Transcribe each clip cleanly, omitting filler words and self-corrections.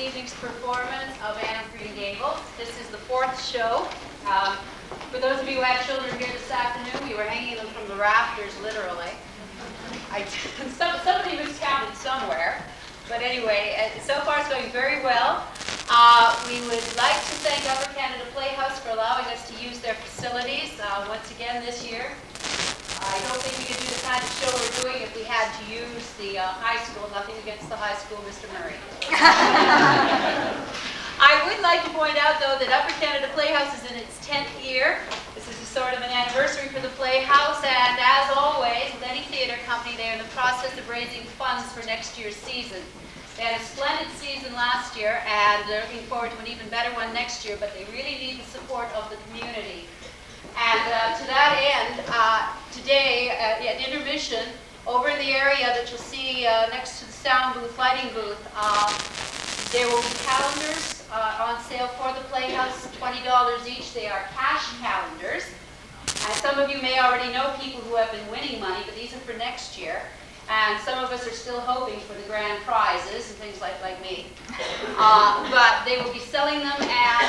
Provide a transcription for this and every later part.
evening's performance of Anne of Green Gables. This is the fourth show. For those of you who had children here this afternoon, we were hanging them from the rafters, literally. Somebody miscounted somewhere. But anyway, so far it's going very well. We would like to thank Upper Canada Playhouse for allowing us to use their facilities once again this year. I don't think we could do the kind of show we're doing if we had to use the high school. Nothing against the high school, Mr. Murray. I would like to point out, though, that Upper Canada Playhouse is in its 10th year. This is a sort of an anniversary for the Playhouse, and as always, with any theater company, they're in the process of raising funds for next year's season. They had a splendid season last year, and they're looking forward to an even better one next year, but they really need the support of the community. And to that end, today at intermission, over in the area that you'll see next to the sound booth, lighting booth, there will be calendars on sale for the Playhouse, $20 each. They are cash calendars. And some of you may already know people who have been winning money, but these are for next year. And some of us are still hoping for the grand prizes and things like me. But they will be selling them, and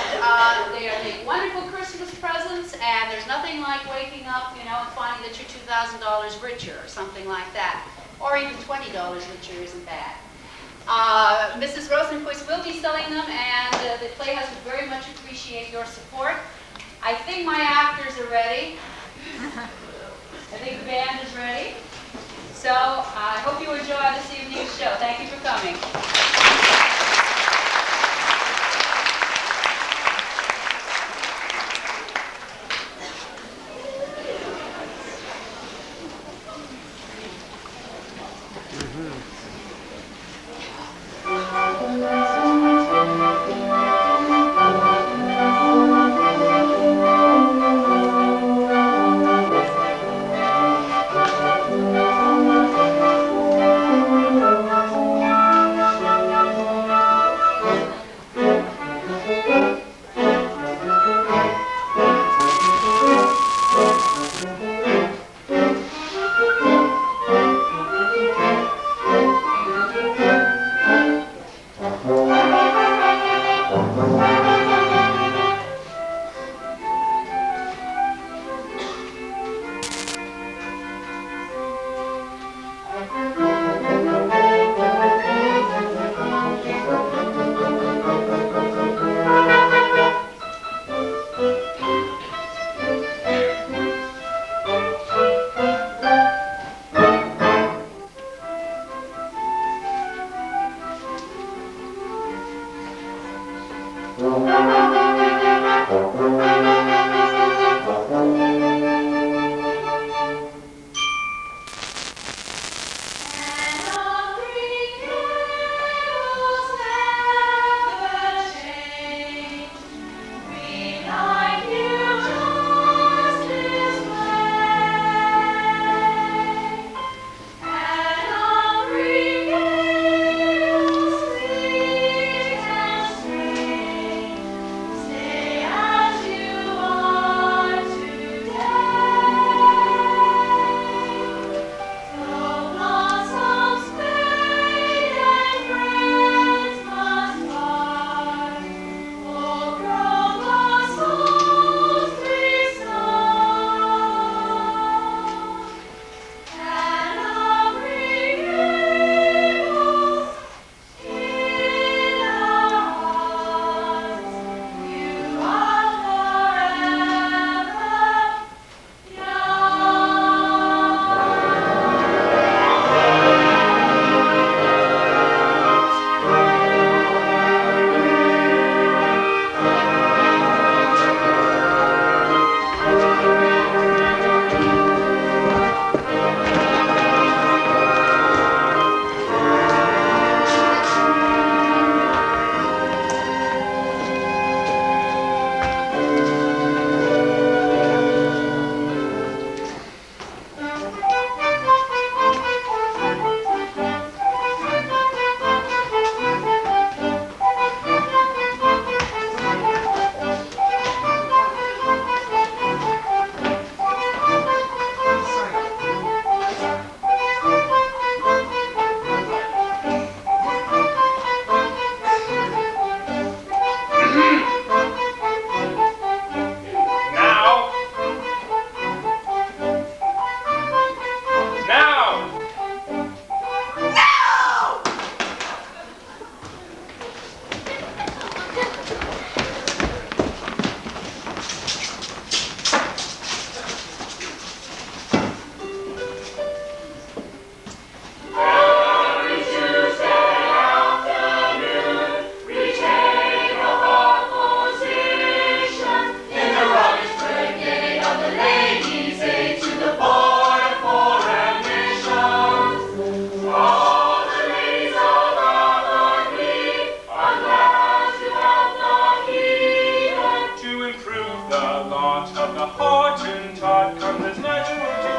they are the wonderful Christmas presents, and there's nothing like waking up, and finding that you're $2,000 richer or something like that. Or even $20 richer isn't bad. Mrs. Rosenquist will be selling them, and the Playhouse would very much appreciate your support. I think my actors are ready. I think the band is ready. So I hope you enjoy this evening's show. Thank you for coming.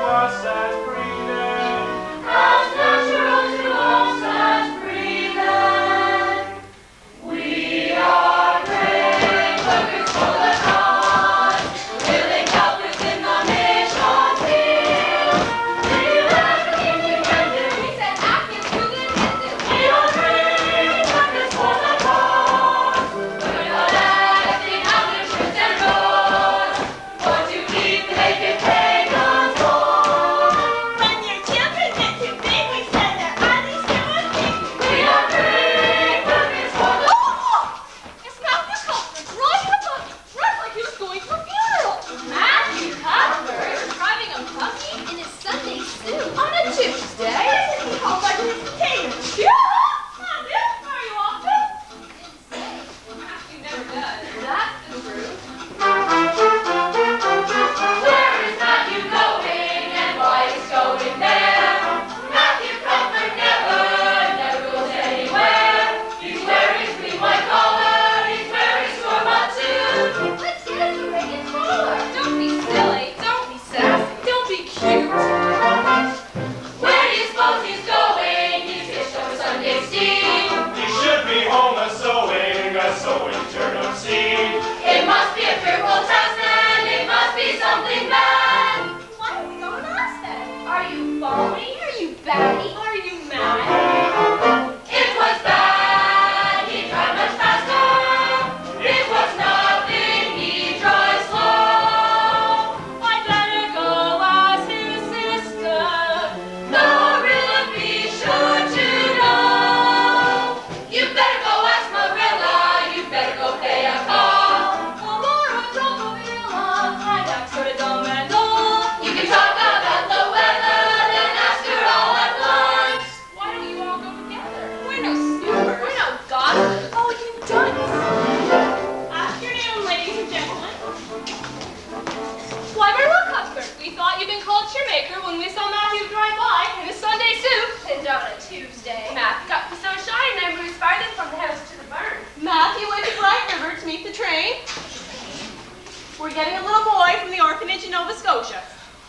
us as breathing. As natural to us as breathing. We are brave workers for the cause, willing helpers in the mission field. We love independent, we send active to the distant. We are brave workers for the cause. We're not acting out their shirts and roads, for to keep naked pagans born. When your children get too big, we send their eyelids to a king. We are brave workers for the It's Matthew Cuthbert driving a buggy, dressed like he was going to a funeral. Matthew Cuthbert driving a buggy in his Sunday suit on a Tuesday. He called like his potatoes. Yeah! Matthew, where are you off to? Matthew never does. That's the truth. Where is Matthew going and why he's going there? Matthew Cuthbert never goes anywhere. He's wearing clean white collar, he's wearing store-bought suit. Let's get us a ragged collar. Don't be silly. Don't be sassy. Don't be cute. Where do you suppose he's going? He's hitched over Sunday steam. He should be home a sowing turnip seed. It must be a fearful task then, it must be something bad. Why are we going us then? Are you phony? Are you batty? Are you mad? It was bad, he drive much faster. It was nothing, he drives slow. I'd better go ask his sister. Marilla, be sure to know. You better go ask Marilla, you better go pay a call. Laura, don't go I act sort of dumb and dull. You can talk about the weather, then ask her all at once. Why don't you all go together? We're no snoopers. We're no gossips. Oh, you dunce. Afternoon, ladies and gentlemen. Why, Marilla Cuthbert, we thought you'd been called shoemaker when we saw Matthew drive by in a Sunday suit. And on a Tuesday. Matthew got so shy and never was farthest from the house to the barn. Matthew went to Bright River to meet the train. We're getting a little boy from the orphanage in Nova Scotia.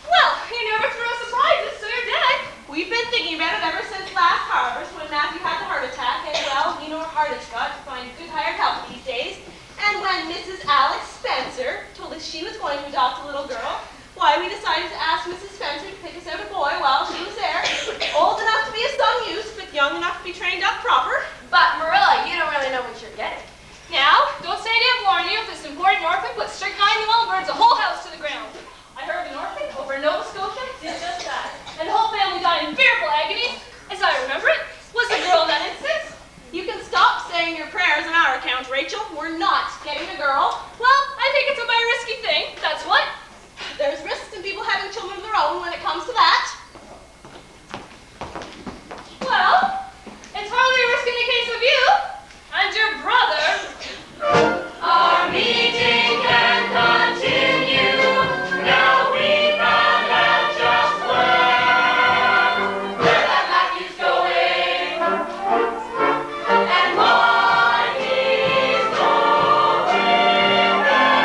Well, you never throw surprises, so you're dead. We've been thinking about it ever since last harvest when Matthew had the heart attack, and well, you know how hard it's got to find good hired help these days. And when Mrs. Alex Spencer told us she was going to adopt a little girl, why, we decided to ask Mrs. Spencer to pick us out a boy while she was there. Old enough to be of some use, but young enough to be trained up proper. But, Marilla, you don't really know what you're getting. Now, don't say I didn't warn you. If this important orphan puts strychnine in the well, burns the whole house to the ground. I heard an orphan over in Nova Scotia did just that. And the whole family died in fearful agony. As I remember it, was the girl in that instance. You can stop saying your prayers on our account, Rachel. We're not getting a girl. Well, I think it's a very risky thing, that's what. There's risks in people having children of their own when it comes to that. Well, it's hardly a risk in the case of you and your brother. Our meeting can continue. Now we found out just where that Matthew's going and why he's going there.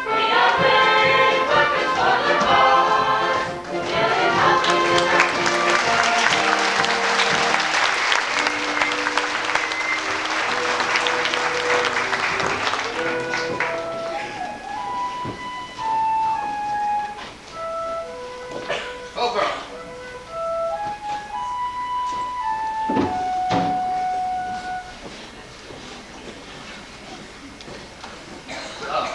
We are brave workers for the cause, willing helpers. Oh, girl. Oh.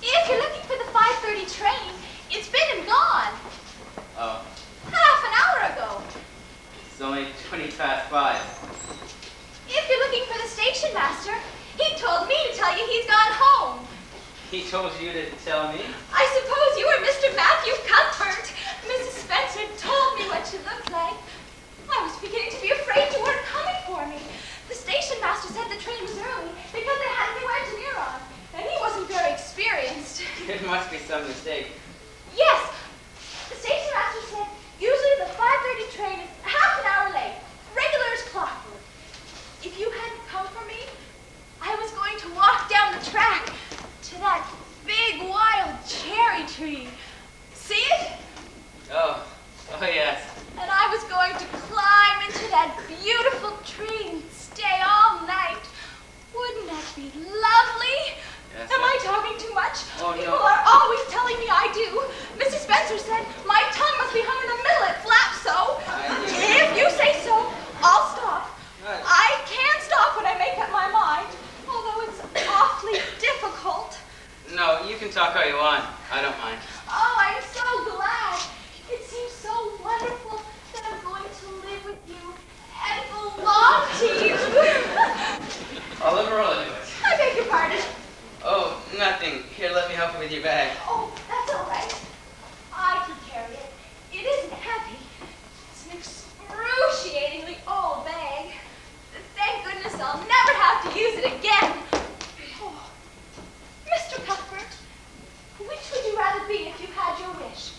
If you're looking for the 5:30 train, it's been and gone. Oh. Half an hour ago. It's only 20 past 5. If you're looking for the station master, he told me to tell you he's gone home. He told you to tell me? I suppose you are Mr. Matthew Cuthbert. Mrs. Spencer told me what you looked like. I was beginning to be afraid you weren't coming for me. The station master said the train was early because they had a new engineer on, and he wasn't very experienced. It must be some mistake. Yes, said, my tongue must be hung in the middle. It flaps so. If you say so, I'll stop. I can stop when I make up my mind, although it's awfully difficult. No, you can talk all you want. I don't mind. Oh, I'm so glad. It seems so wonderful that I'm going to live with you and belong to you. Oliver, I'll do it. I beg your pardon. Oh, nothing. Here, let me help you with your bag. Oh, that's all right. I can carry it. It isn't heavy. It's an excruciatingly old bag. Thank goodness I'll never have to use it again. Oh, Mr. Cuthbert, which would you rather be if you had your wish?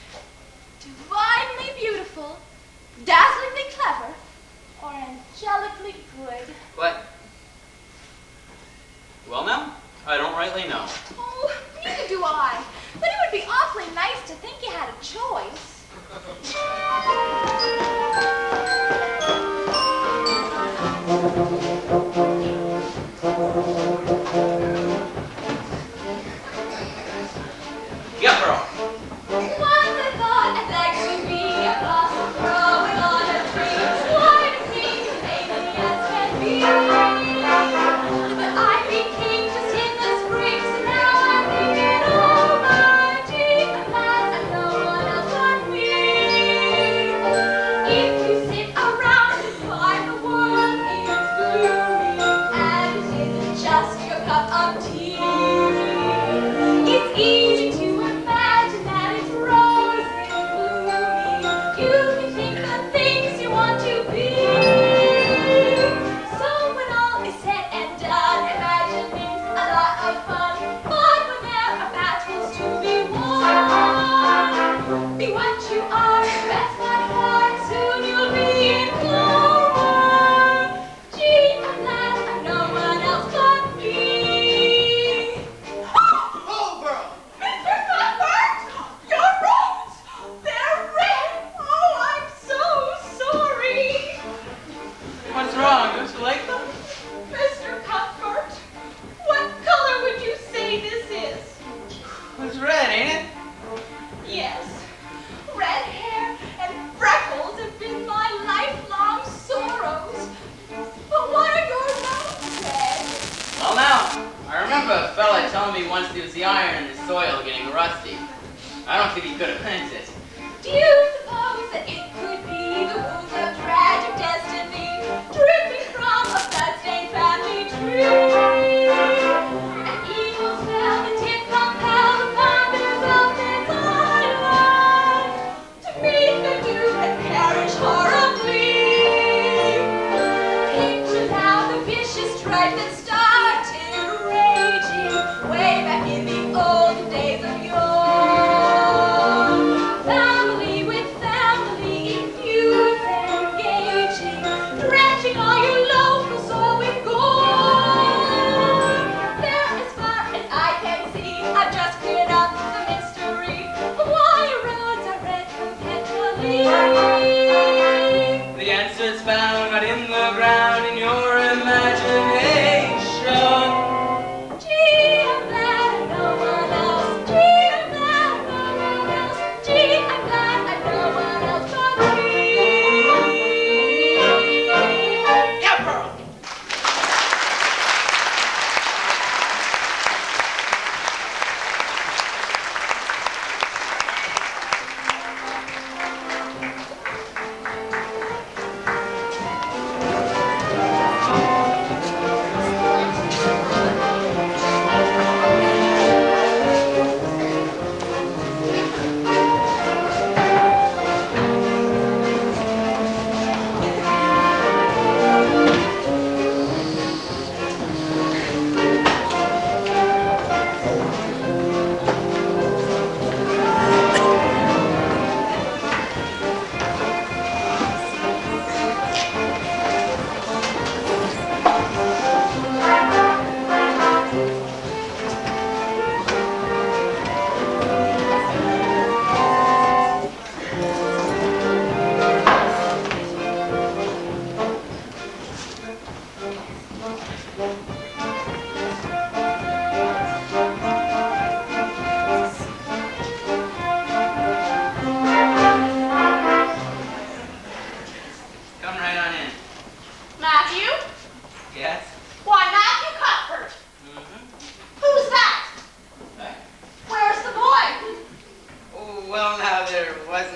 Divinely beautiful, dazzlingly clever, or angelically good? What? Well, now, I don't rightly know. Oh, neither do I. But it would be awfully nice to think you had a choice. Yeah, girl. Once I thought I'd like to be a blossom growing on a tree, white and pink and dainty as can be. But I became just in the spring, so now I'm thinking, oh my gee, I'm glad I know one else but me. If you sit around and find the world is gloomy, and it isn't just your cup of tea, it's easy to imagine that it's roses blooming. You can think the things you want to be. So when all is said and done, imagining's a lot of fun. But when there are battles to be won, be what you are, that's not hard. Soon you'll be in clover. Gee, I'm glad I'm no one else but me. Oh, girl! Mr. Cuthbert, your roses, they're red. Oh, I'm so sorry. What's wrong? Don't you like them? Mr. Cuthbert, what color would you say this is? It's red, ain't it? Yes, red hair and freckles have been my lifelong sorrows. But what are your roses red? Well, now, I remember a fella telling me once there was the iron in the soil getting rusty. I don't think he could have meant it. Do you suppose that it could be the wounds of tragic destiny dripping from a bloodstained family tree? An evil spell that did compel the founders of this island to meet their doom and perish horribly. Picture now the vicious strife that started raging way back in the olden days of yore. Family with family in feuds engaging, drenching all your local soil with gore. There, as far as I can see, I've just cleared up the mystery of why your roads are red perpetually. The answer's found not in the ground, in your imagination. Gee, I'm glad I know one else. Gee, I'm glad I know one else. Gee, I'm glad I know one else but me. Yeah, girl.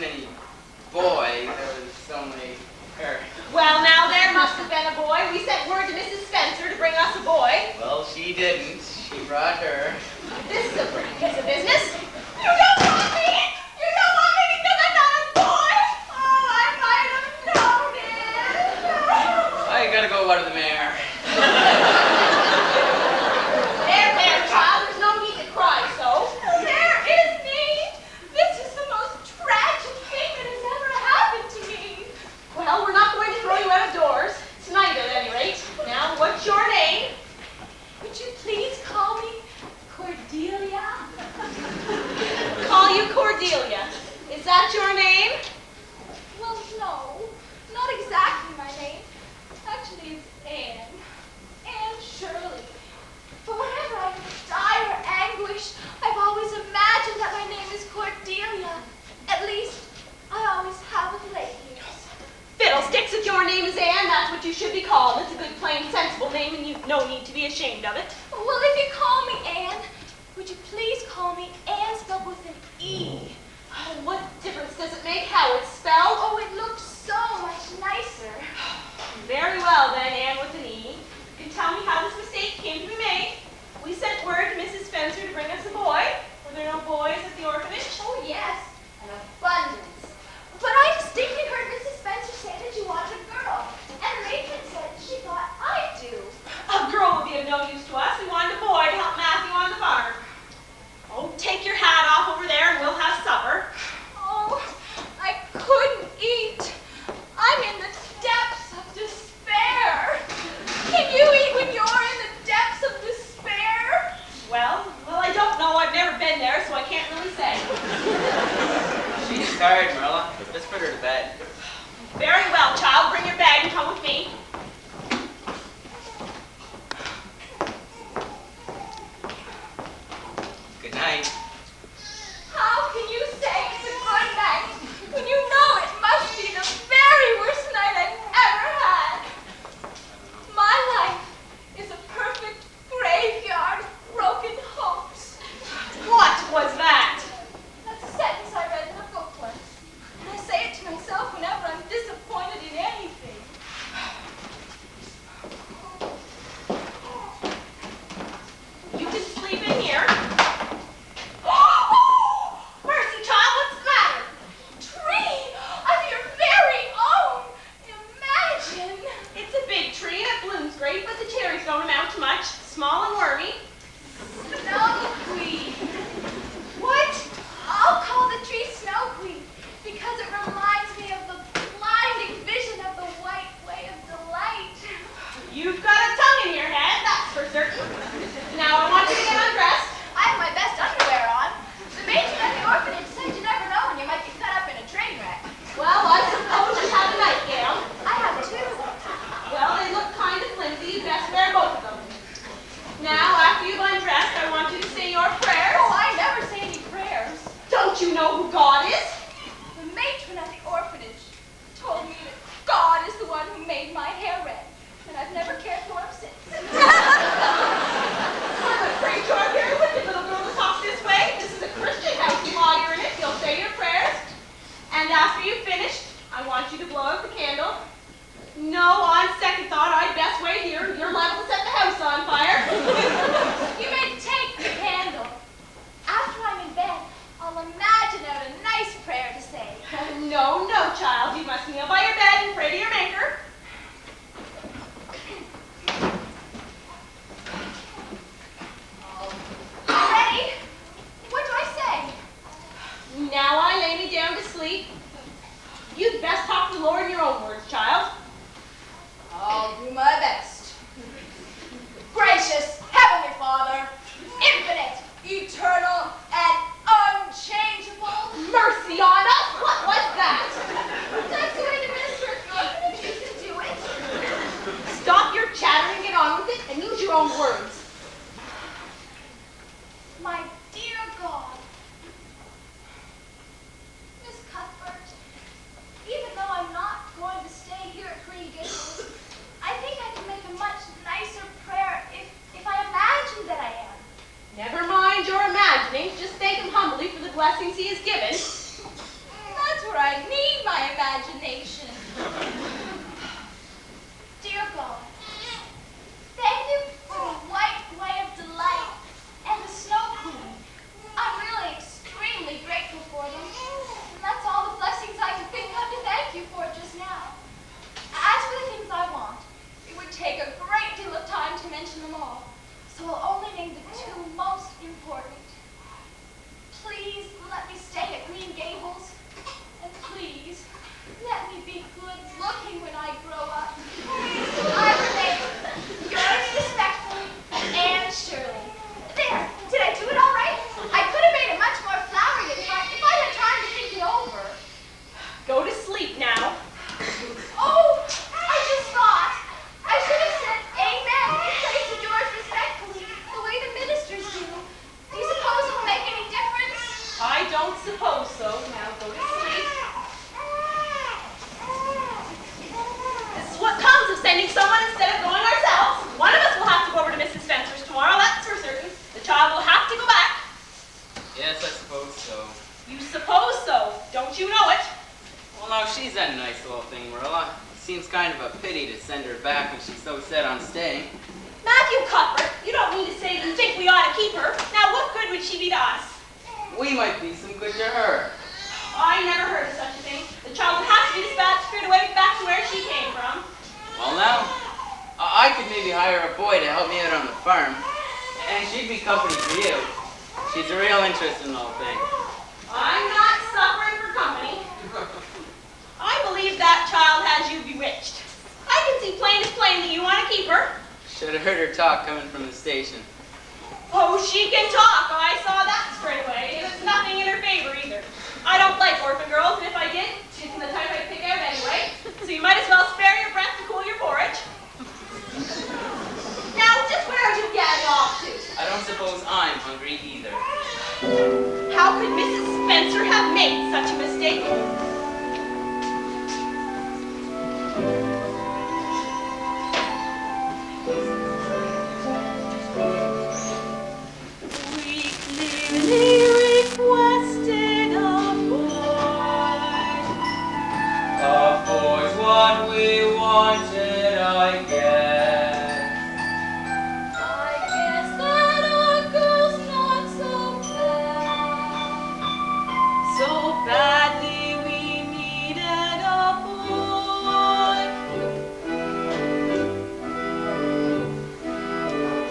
any boy. There was only her. Well, now there must have been a boy. We sent word to Mrs. Spencer to bring us a boy. Well, she didn't. She brought her. This is a pretty piece of business. You don't want me! You don't want me because I'm not a boy! Oh, I might have known it! I gotta go water the mare. There, child. There's no need to cry so. There is me. This is the most tragic thing that has ever happened to me. Well, we're not going to throw you out of doors. Tonight, at any rate. Now, what's your name? Would you please call me Cordelia? Call you Cordelia. Is that your name? Well, no, not exactly my name. Actually, it's Anne. Anne Shirley. But whenever I'm in dire anguish, I've always imagined that my name is Cordelia. At least, I always have of late years. Fiddlesticks, if your name is Anne, that's what you should be called. It's a good, plain, sensible name, and you've no need to be ashamed of it. Well, if you call me Anne, would you please call me Anne spelled with an E? Oh, what difference does it make how it's spelled? Oh, it looks so much nicer. Very well, then, Anne with an E. You can tell me how this mistake came to be made. We sent word to Mrs. Spencer to bring us a boy. Were there no boys at the orphanage? Oh, yes, an abundance. But I distinctly heard Mrs. Spencer say that you wanted a girl, and the matron said she thought I'd do. A girl would be of no use to us. We wanted a boy to help Matthew on the farm. Oh, take your hat off over there and we'll have supper. Oh, I couldn't eat. I'm in the depths of despair. Can you eat when you're in the depths of despair? Well, I don't know. I've never been there, so I can't really say. She's tired, Marilla. Let's put her to bed. Very well, child. Bring your bag and come with me. Good night. How can you say it's a good night when you know it must be the very worst night I've ever had? My life is a perfect graveyard of broken hopes. What was that? That's a sentence I read in a book once, and I say it to myself whenever I'm disappointed in anything. You can sleep in here. Mercy, child, what's the matter? Tree of your very own. Imagine. It's a big tree and it blooms great, but the cherries don't amount to much. Small and wormy. Snowqueen. What? I'll call the tree Snowqueen because it reminds me of the blinding vision of the white way of delight. You've got a tongue in your head, that's for certain. Now I want you to get undressed. I have my best underwear on. The matron at the orphanage said you never know when you might get cut up in a train wreck. Well, I suppose you have a nightgown. I have two. Well, they look kind of flimsy. You'd best wear both of them. Now, after you've undressed, I want you to say your prayers. Oh, I never say any prayers. Don't you know who God is? The matron at the orphanage told me that God is the one who made my hair red, and I've never cared for him since. I'm afraid you're a very wicked little girl to talk this way. This is a Christian house. While you're in it, you'll say your prayers. And after you've finished, I want you to blow out the candle. No, on second thought, I'd best wait here. You're liable to set the house on fire. You may take the candle. After I'm in bed, I'll imagine out a nice prayer to say. No, child. You must kneel by your bed and pray to your maker. Ready? What do I say? Now I lay me down to sleep. You'd best talk to the Lord in your own words, child. I'll do my best. Gracious Heavenly Father, infinite, eternal, and unchangeable. Mercy on us! What was that? That's the way the minister of the orphanage used to do imagination. Dear God, thank you for the white way of delight and the snow queen. I'm really extremely grateful for them. And that's all the blessings I can think of to thank you for just now. As for the things I want, it would take a great deal of time to mention them all. So I'll only name the two most important. Please let me stay at Green Gables. And please, let me be good looking when I grow up. I remain yours respectfully, Anne Shirley. There, did I do it all right? I could have made it much more flowery if I had time to think it over. Go to sleep now. Oh, I just thought. I should have said amen in place of yours respectfully, the way the ministers do. Do you suppose it will make any difference? I don't suppose so. Now go to sleep. This is what comes of sending someone instead of going ourselves. One of us will have to go over to Mrs. Spencer's tomorrow, that's for certain. The child will have to go back. Yes, I suppose so. You suppose so. Don't you know it? Well, now, she's a nice little thing, Marilla. It seems kind of a pity to send her back when she's so set on staying. Matthew Cuthbert, you don't mean to say you think we ought to keep her. Now, what good would she be to us? We might be some good to her. I never heard of such a thing. The child would have to be dispatched straight away back to where she came from. Well, now, I could maybe hire a boy to help me out on the farm, and she'd be company for you. She's a real interest in the whole thing. I'm not suffering for company. I believe that child has you bewitched. I can see plain as plain that you want to keep her. Should have heard her talk coming from the station. Oh, she can talk. I saw that straight away. There's nothing in her favor either. I don't like orphan girls, and if I did, she's in the type I'd pick out anyway. So you might as well spare your breath to cool your porridge. Now, just where are you getting off to? I don't suppose I'm hungry either. How could Mrs. Spencer have made such a mistake? We clearly requested a boy. A boy's what we wanted, I guess. I guess that a girl's not so bad. So badly we needed a boy.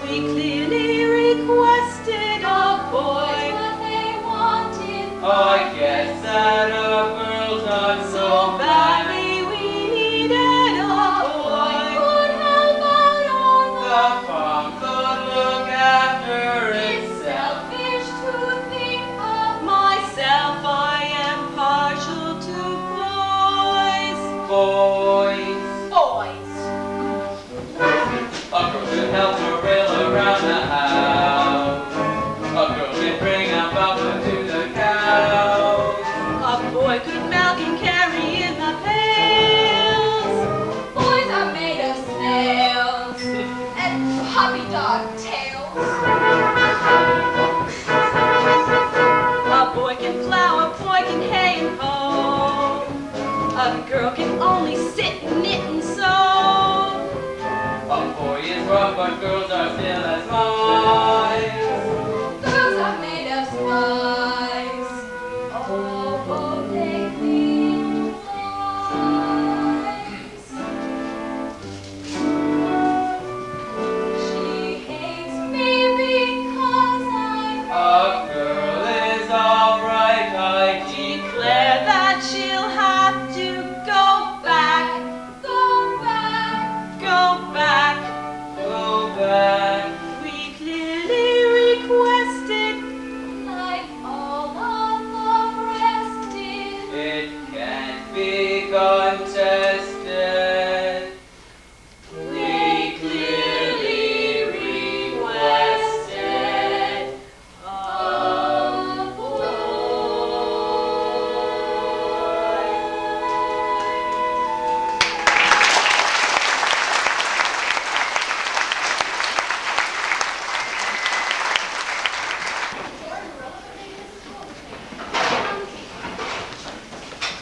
We clearly requested a boy. What they wanted. I guess that a girl's not so bad. Badly we needed a boy. Could help out on The farm could look after It's itself. selfish to think of Myself, I am partial to Boys. boys. A girl could help Marilla around the house. A girl could bring up alpha to the cows. A boy could milk and carry in the pails. Boys are made of snails and puppy dog tails. A boy can plow, a boy can hay and hoe. A girl can only sit, knit, and sew. A boy is rough, but girls are still as mice. Girls are made of spice. Oh, they clean lies. She hates me because I'm A girl is alright, I Declare that she'll have to go back, go back. go back. go back. We clearly requested. Like all of the rest did. It can't be contested. We clearly requested A boy.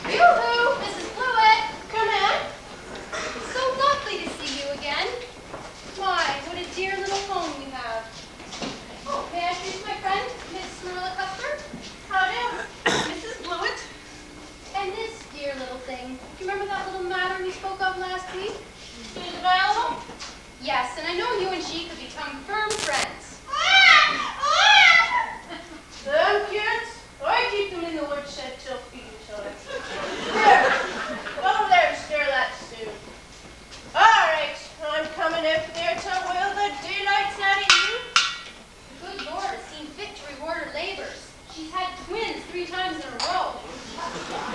Yoo-hoo, Mrs. Blewett. thing. Do you remember that little matter we spoke of last week? She's available? Yes, and I know you and she could become firm friends. Them kids? I keep them in the woodshed till feeding time. Here, go over there and stir that stew. All right, I'm coming after there to will the daylights out of you. The good Lord has seen fit to reward her labors. She's had twins 3 times in a row.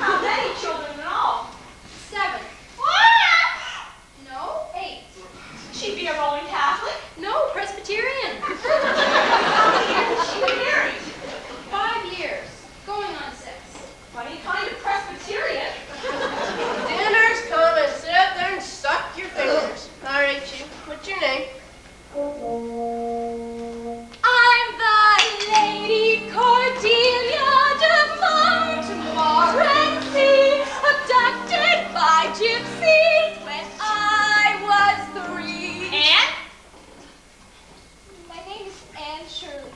How many children in all? 7. No, 8. She'd be a Roman Catholic. No, Presbyterian. How many years has she been married? 5 years. Going on 6. Funny kind of Presbyterian. Dinner's coming. Sit out there and suck your fingers. All right, you. What's your name? I'm the Lady Cordelia de Montmorency, abducted by gypsies when I was 3. And? My name is Anne Shirley.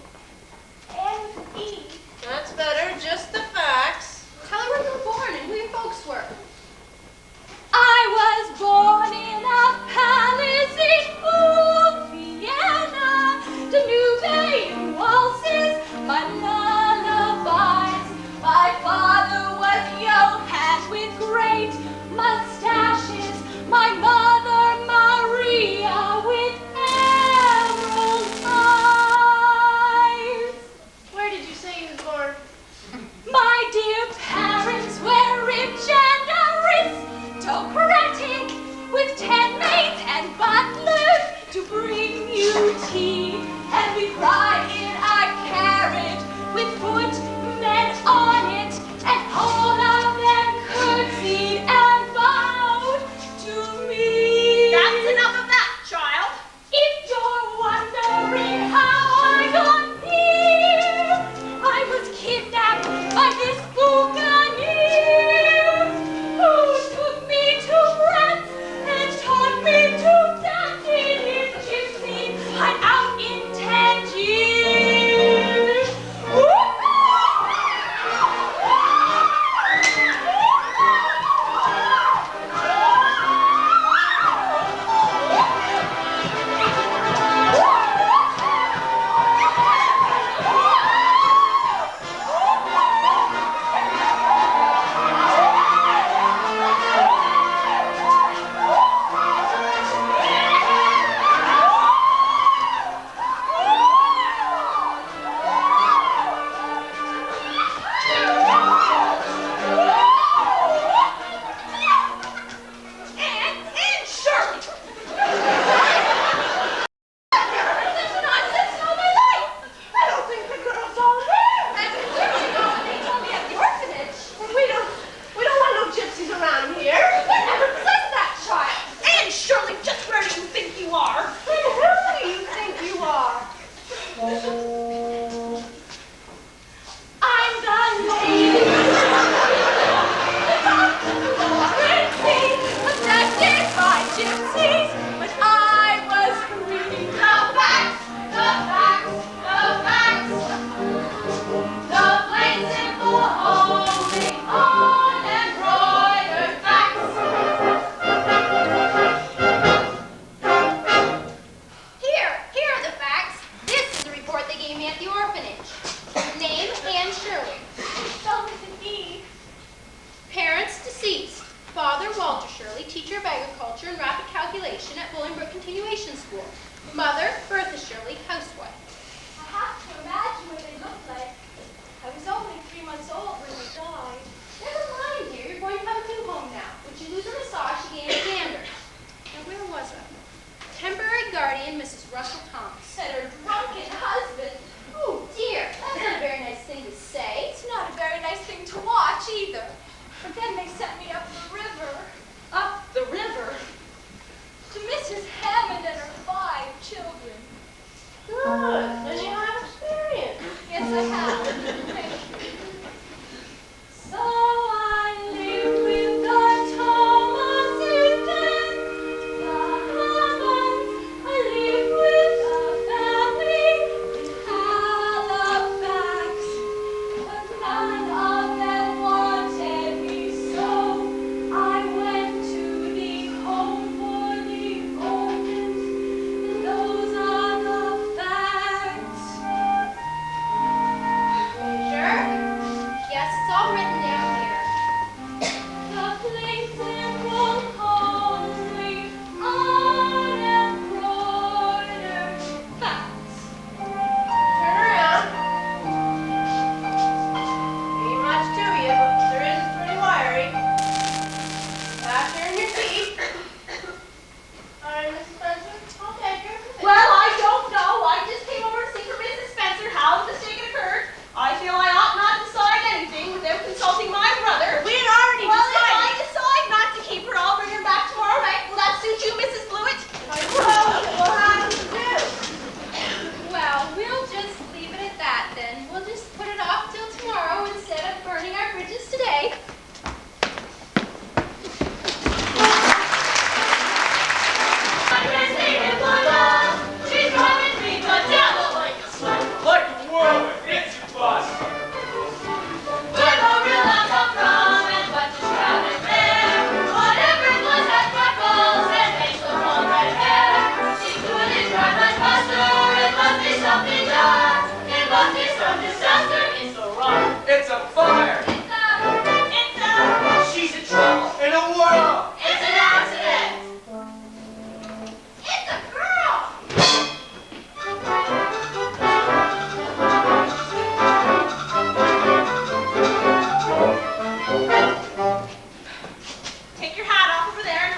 Anne with an E. That's better. Just the facts. Tell her where you were born and who your folks were. I was born in a palace in Vienna, Danube in waltzes, my lullabies. My father was Johann with great mustaches, my mother Maria with emerald eyes. Where did you say you was born? My dear parents were rich and aristocratic, with 10 maids and butlers to bring you tea, and we ride in a carriage with footmen on it, and all of them curtsied and bowed to me. That's enough of that, child. If you're wondering how I got here, I was kidnapped by this buccaneer who took me to France and taught me to dance in his gypsy hideout in Tangier. And Shirley. Such nonsense in all my life! I don't think the girl's all there. That's clearly not what they told me at the orphanage. We don't want no gypsies around here. Whatever possessed that child? And Shirley, just where do you think you are? Who do you think you are? I'm the lady. Abducted by gypsies when I was 3. The facts, the facts, the facts. The plain simple, only unembroidered facts. Here are the facts. This is the report they gave me at the orphanage. Name, Anne Shirley. Spelled with an E. Parents, deceased. Father, Walter Shirley, teacher of agriculture and rapid calculation at Bolingbroke Continuation School. Mother, Bertha Shirley, housewife. I have to imagine what they looked like. I was only 3 months old when they died. Never mind, dear. You're going to have a new home now. Would you lose a massage to gain a gander? Now, where was I? Temporary guardian, Mrs. Russell Thomas. And her drunken husband. Oh, dear. That's not a very nice thing to say. It's not a very nice thing to watch either. But then they sent me up the river. Up the river. To Mrs. Hammond and her 5 children.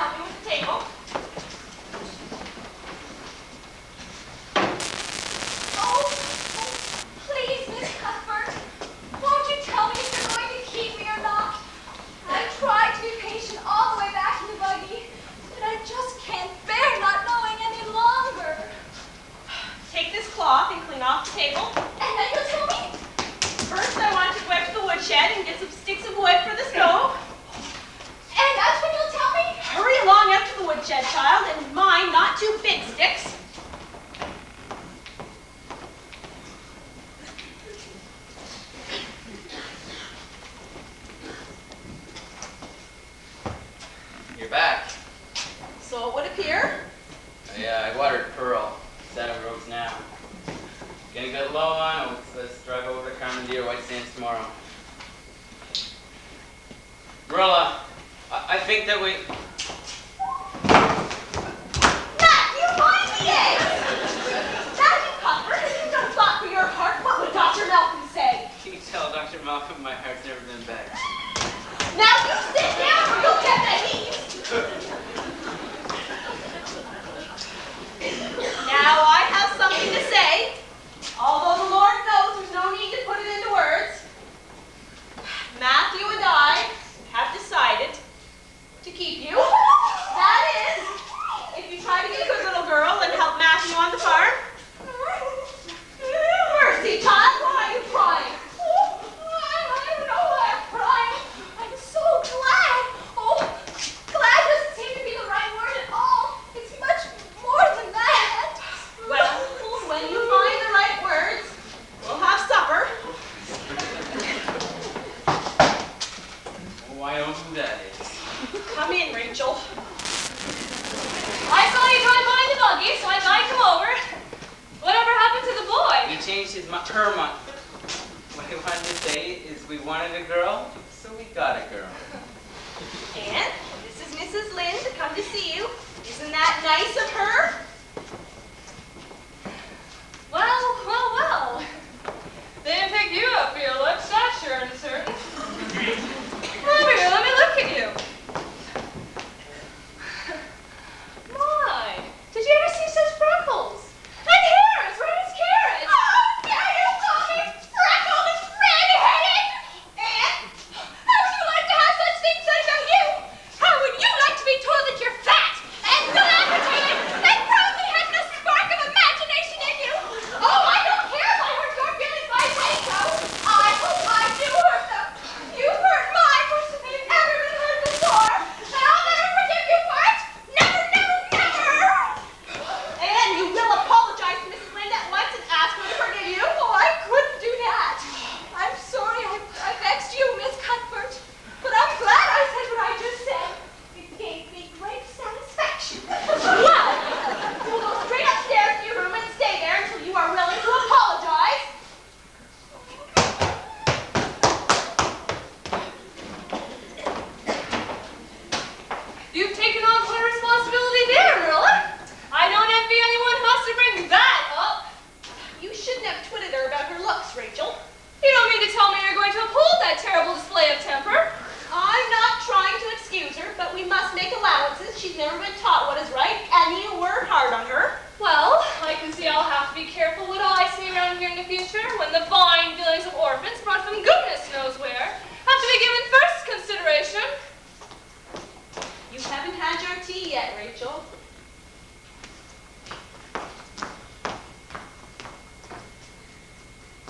help me with the table. Oh, please, Miss Cuthbert, won't you tell me if you're going to keep me or not? I tried to be patient all the way back in the buggy, but I just can't bear not knowing any longer. Take this cloth and clean off the table. And then you'll tell me? First, I want you to go out to the woodshed and get some sticks of wood for the stove. And that's when you'll tell me? Hurry along out to the woodshed, child, and mind not too big sticks. You're back. So it would appear. Yeah, I watered Pearl. It's out of roads now. Getting a bit low on oats. Let's drive over to Carmendeer White Sands tomorrow. Marilla, I think that we... Matt, you find the eggs! Matthew Cuthbert, if you don't thought for your heart, what would Dr. Malcolm say? Can you tell Dr. Malcolm my heart's never been better? Now you sit down or you'll get the heat! Now I have something to say, although the Lord knows there's no need to put it into words. Matthew and I have decided to keep you. That is, if you try to be a good little girl and help Matthew on the farm. Mercy, child, why are you crying? I don't know why I'm crying. I'm so glad. Oh, glad doesn't seem to be the right word at all. It's much more than that. Well, when you find the right words, we'll have supper. Oh, I know who that is. Come in, Rachel. I saw you drive by in the buggy, so I thought I'd come over. Whatever happened to the boy? He changed her mind. What I wanted to say is we wanted a girl, so we got a girl. And this is Mrs. Lynn to come to see you. Isn't that nice of her? Well. They didn't pick you up for your looks, that's sure and certain. Come here, let me look at you. My, did you ever see such freckles? And hair as red as carrots. Oh, dare you call me freckled and red-headed? And how would you like to have such things said about you? How would you like to be told that you're fat and dilapidated and probably haven't a spark of imagination in you? Oh, I don't care if I hurt your feelings by saying so. I hope I do hurt them. You've hurt mine worse than they've ever been hurt before, and I'll never forgive you for it. Never, never, never. And you will apologize to Mrs. Lynn at once and ask her to forgive you. Oh, I couldn't do that. I'm sorry I vexed you, Miss Cuthbert. But I'm glad I said what I just said. It gave me great satisfaction. Well, you will go straight upstairs to your room and stay there until you are willing to apologize. You've taken on quite a responsibility there, Marilla. I don't envy anyone who has to bring that up. You shouldn't have twitted her about her looks, Rachel. You don't mean to tell me you're going to uphold that terrible display of temper? I'm not trying to excuse her, but we must make allowances. She's never been taught what is right, and you were hard on her. Well, I can see I'll have to be careful what I see around here in the future when the fine feelings of orphans brought from goodness knows where have to be given first consideration. You haven't had your tea yet, Rachel.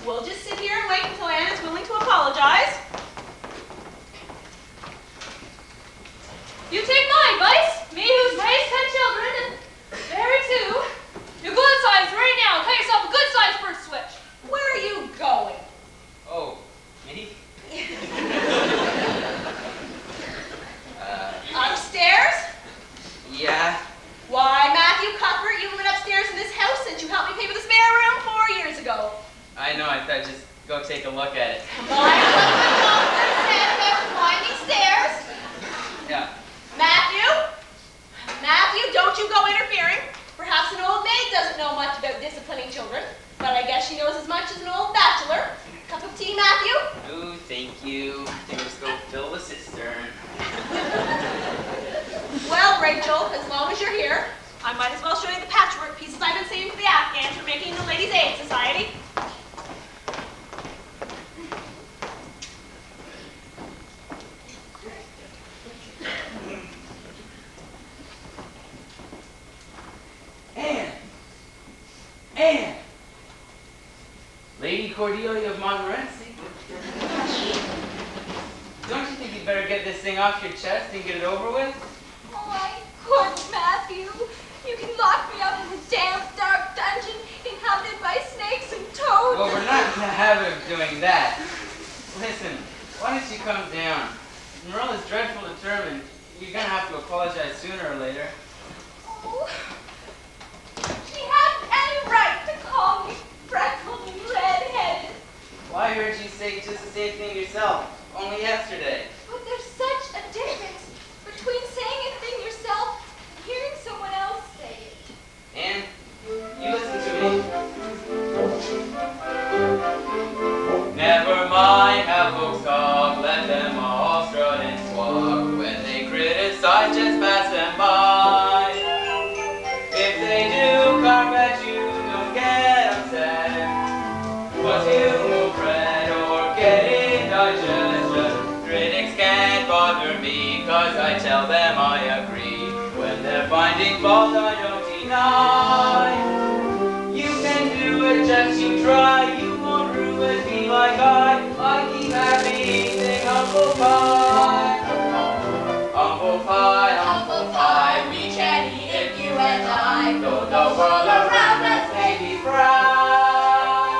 We'll just sit here and wait until Anne is willing to apologize. You take my advice, me who's raised 10 children, and Barry too. You go outside right now and cut yourself a good-sized bird switch. Where are you going? Oh, me? Upstairs? Yeah. Why, Matthew Cuthbert, you went upstairs in this house since you helped me pay for the spare room 4 years ago. I know, I thought I'd just go take a look at it. My husband said about climbing stairs. Yeah. Matthew, don't you go interfering. Perhaps an old maid doesn't know much about disciplining children, but I guess she knows as much as an old bachelor. Cup of tea, Matthew? Ooh, thank you. I think I'll just go fill the cistern. Well, Rachel, as long as you're here, I might as well show you the patchwork pieces I've been saving for the Afghans for making the Ladies' Aid Society. Anne! Lady Cordelia of Montmorency. Don't you think you'd better get this thing off your chest and get it over with? Oh, I couldn't, Matthew. You can lock me up in a damp, dark dungeon inhabited by snakes and toads. Well, we're not in the habit of doing that. Listen, why don't you come down? Marilla's dreadful determined. You're gonna have to apologize sooner or later. Oh, she hadn't any right to call me freckled and red-headed. Well, I heard you say just the same thing yourself, only yesterday. But there's such a difference between saying a thing yourself and hearing someone else say it. Anne, you listen to me. Never mind how folks talk, let them all strut and squawk. When they criticize, just pass them by. If they do carp at you, don't get upset. But you will fret or get indigestion. Critics can't bother me, cause I tell them I agree. When they're finding fault, I don't deny. You can do it, just you try. You won't ruin me like I keep happy eating humble pie. Humble pie, we can eat it, you and I. Though the world around us may be proud.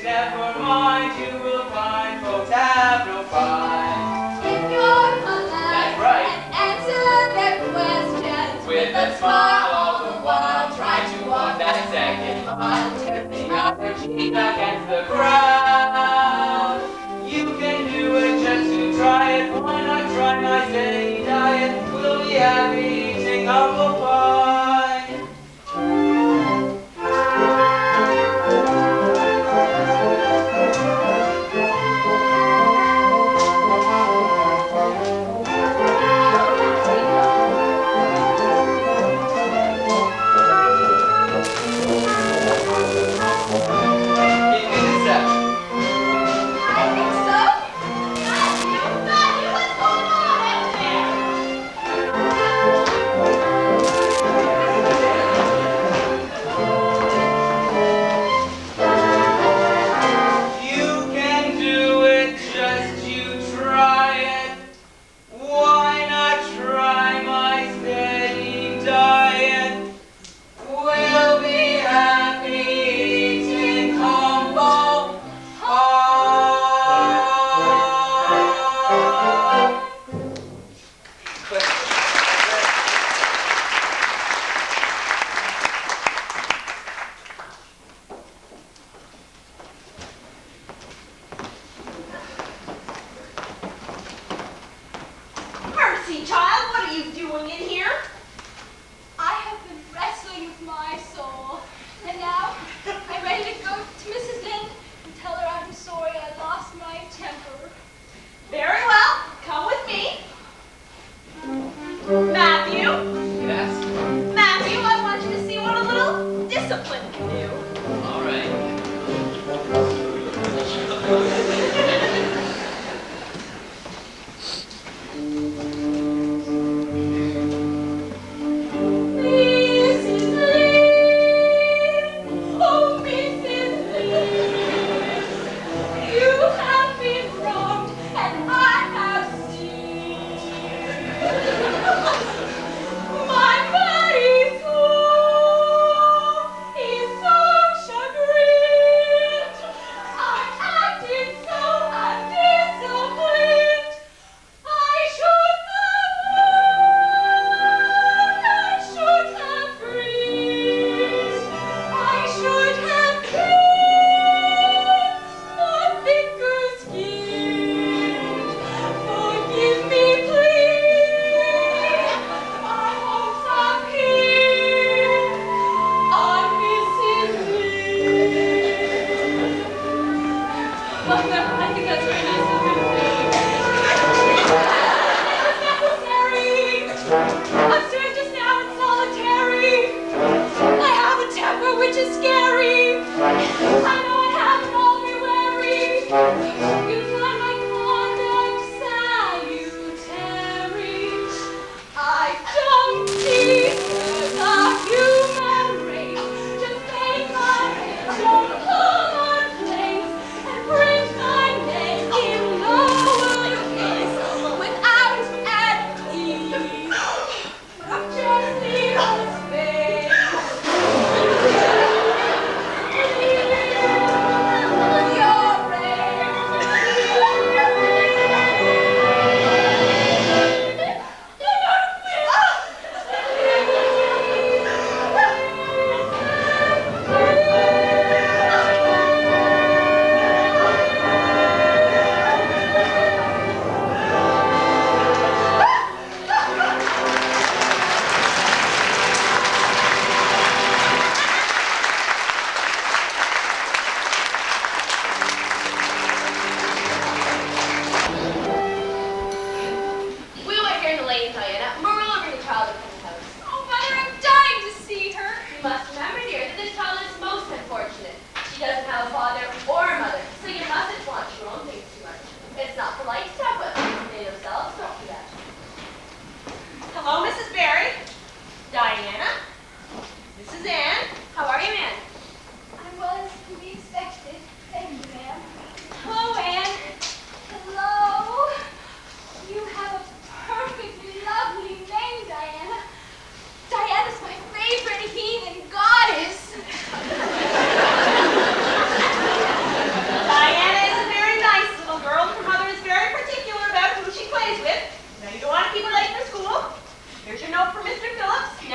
Never mind, you will find folks have no pride. If you're polite That's right. and answer their questions With a smile all the while, try to walk that second mile, tipping up her cheek against the crowd. You can do it, just to try it. Why not try my steady diet? We'll be happy eating humble pie. Give me the step. I think so. Matthew, what's going on out there? You can do it, just you try it. Why not try my steady diet? We'll be happy eating humble pie. Mercy, child, what are you doing in here? I have been wrestling with my soul, and now I'm ready to go to Mrs. Lynde and tell her I'm sorry I lost my temper. Very well, come with me. Matthew, Yes? Matthew, I want you to see what a little discipline can do. All right.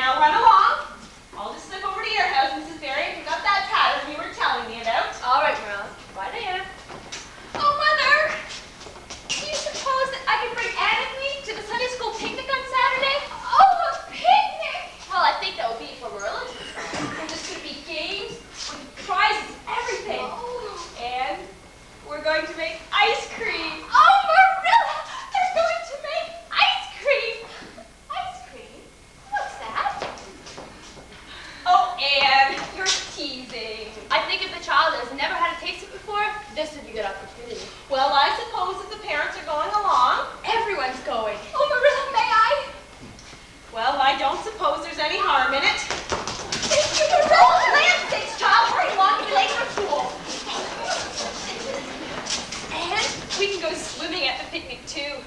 Now run along. I'll just slip over to your house, Mrs. Barry, and pick up that pattern you were telling me about. All right, Marilla. Bye, Diana. Oh, Mother! Do you suppose that I can bring Anne with me to the Sunday school picnic on Saturday? Oh, a picnic! Well, I think that would be for Marilla. And there's going to be games with prizes, everything. Oh. And we're going to make ice cream. Oh, Marilla! They're going to make ice cream! Ice cream? What's that? Oh, Anne, you're teasing. I think if the child has never had a taste of it before, this would be a good opportunity. Well, I suppose if the parents are going along. Everyone's going. Oh, Marilla, may I? Well, I don't suppose there's any harm in it. Thank you, Marilla! Oh, land sakes, child, hurry along, you'll be late for school. And we can go swimming at the picnic, too.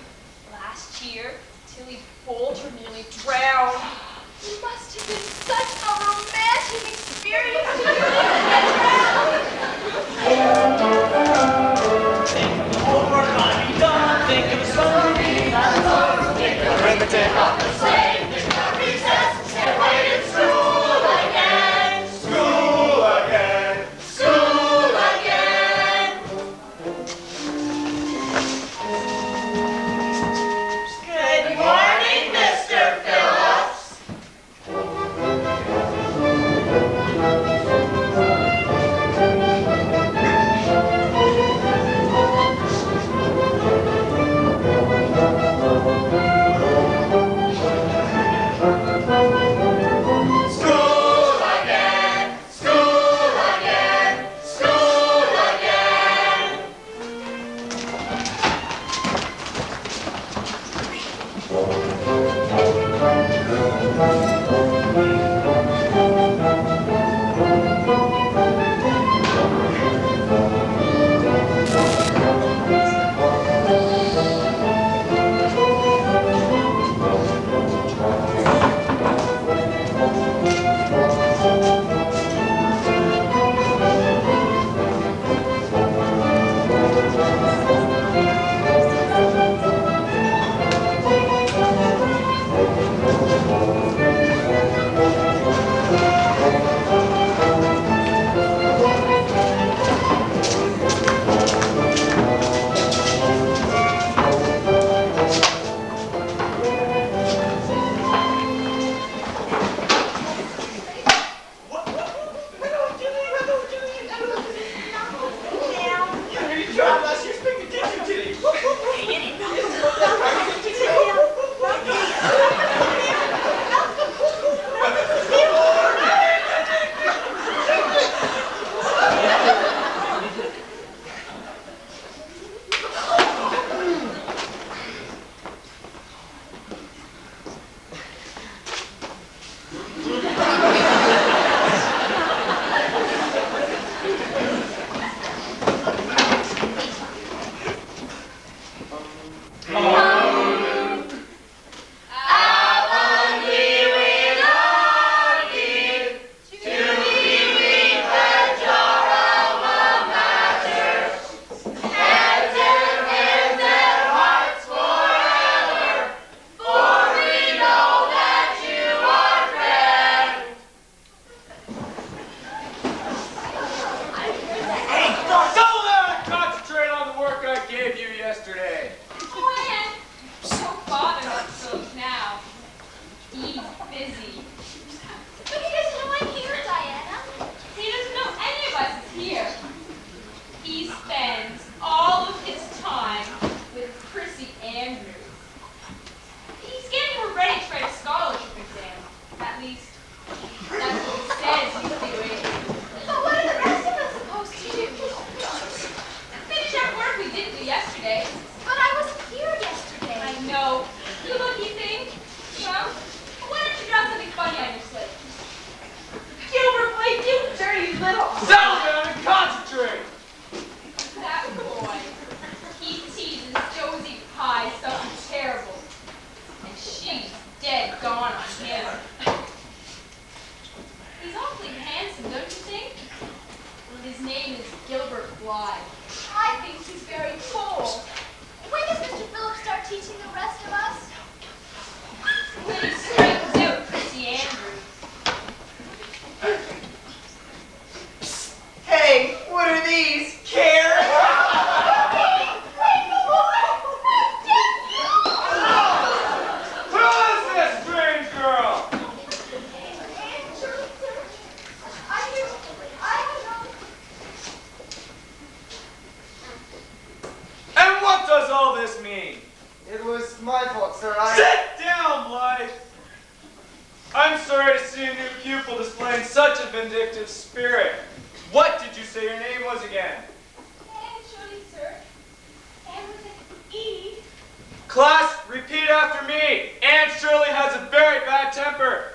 Last year, Tilly Bolger nearly drowned. It must have been such a romantic experience to hear her drown. Think of the whole work might be done. Think of the story that's over. Think of arithmetic on the same. Think of recess. Can't wait in school again. School again. School again. Good morning, Mr. Phillips. School again. School again. School again. When he straightens out Chrissy Andrews. I'm sorry to see a new pupil displaying such a vindictive spirit. What did you say your name was again? Anne Shirley, sir. Anne with an E. Class, repeat after me. Aunt Shirley has a very bad temper.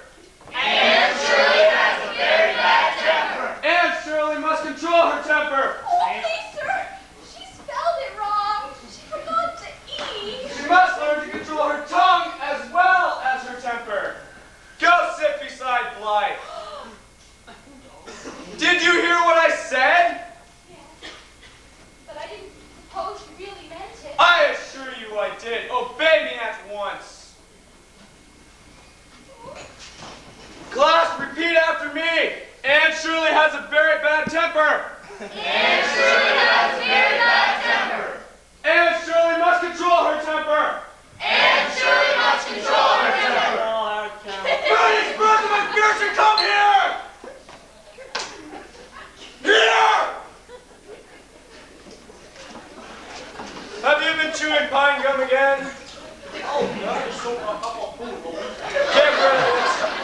Aunt Shirley has a very bad temper. Aunt Shirley must control her temper. Only, sir, she spelled it wrong. She forgot the E. She must learn to control her tongue as well as her temper. Go sit beside Blythe. Did you hear what I said? Yes, but I didn't suppose you really meant it. I assure you I did. Obey me at once. Class, repeat after me. Aunt Shirley has a very bad temper. Aunt Shirley has a very bad temper. Aunt Shirley must control her temper. Aunt Shirley must control her temper. Bernie, birds of my future, come here! Here! Have you been chewing pine gum again? Get rid of it.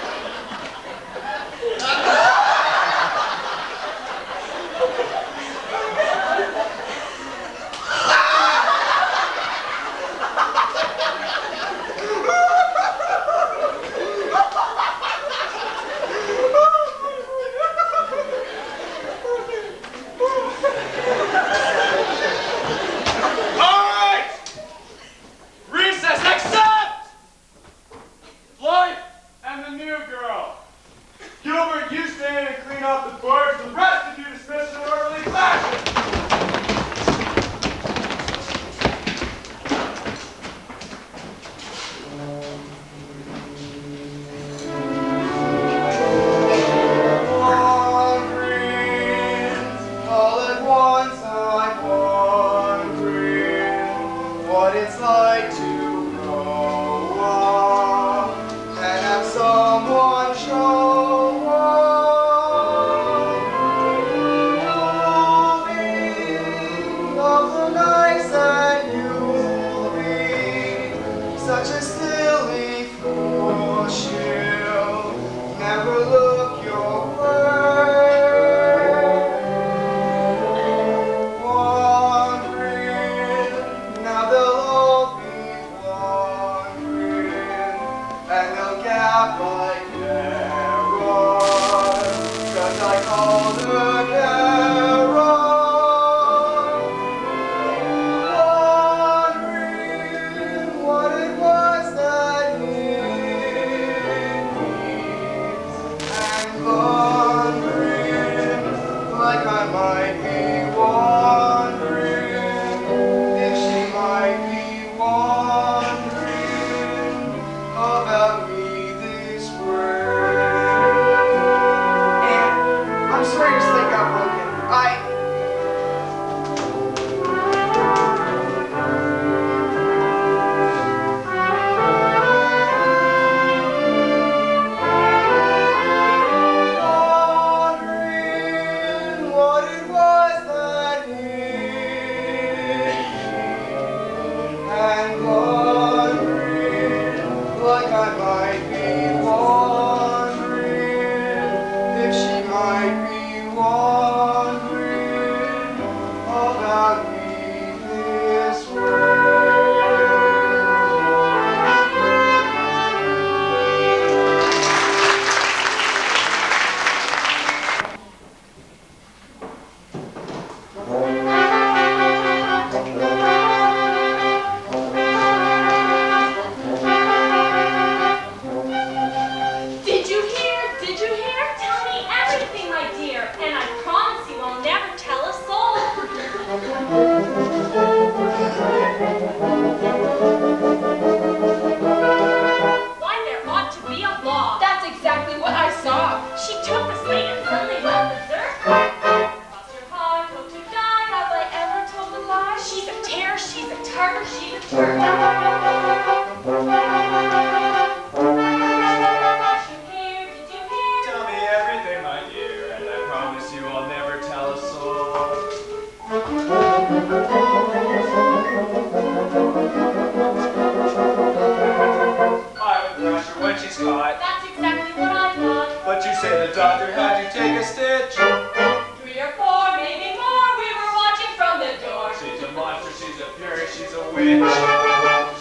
The doctor had you take a stitch. 3 or 4, maybe more, we were watching from the door. She's a monster, she's a fury, she's a witch.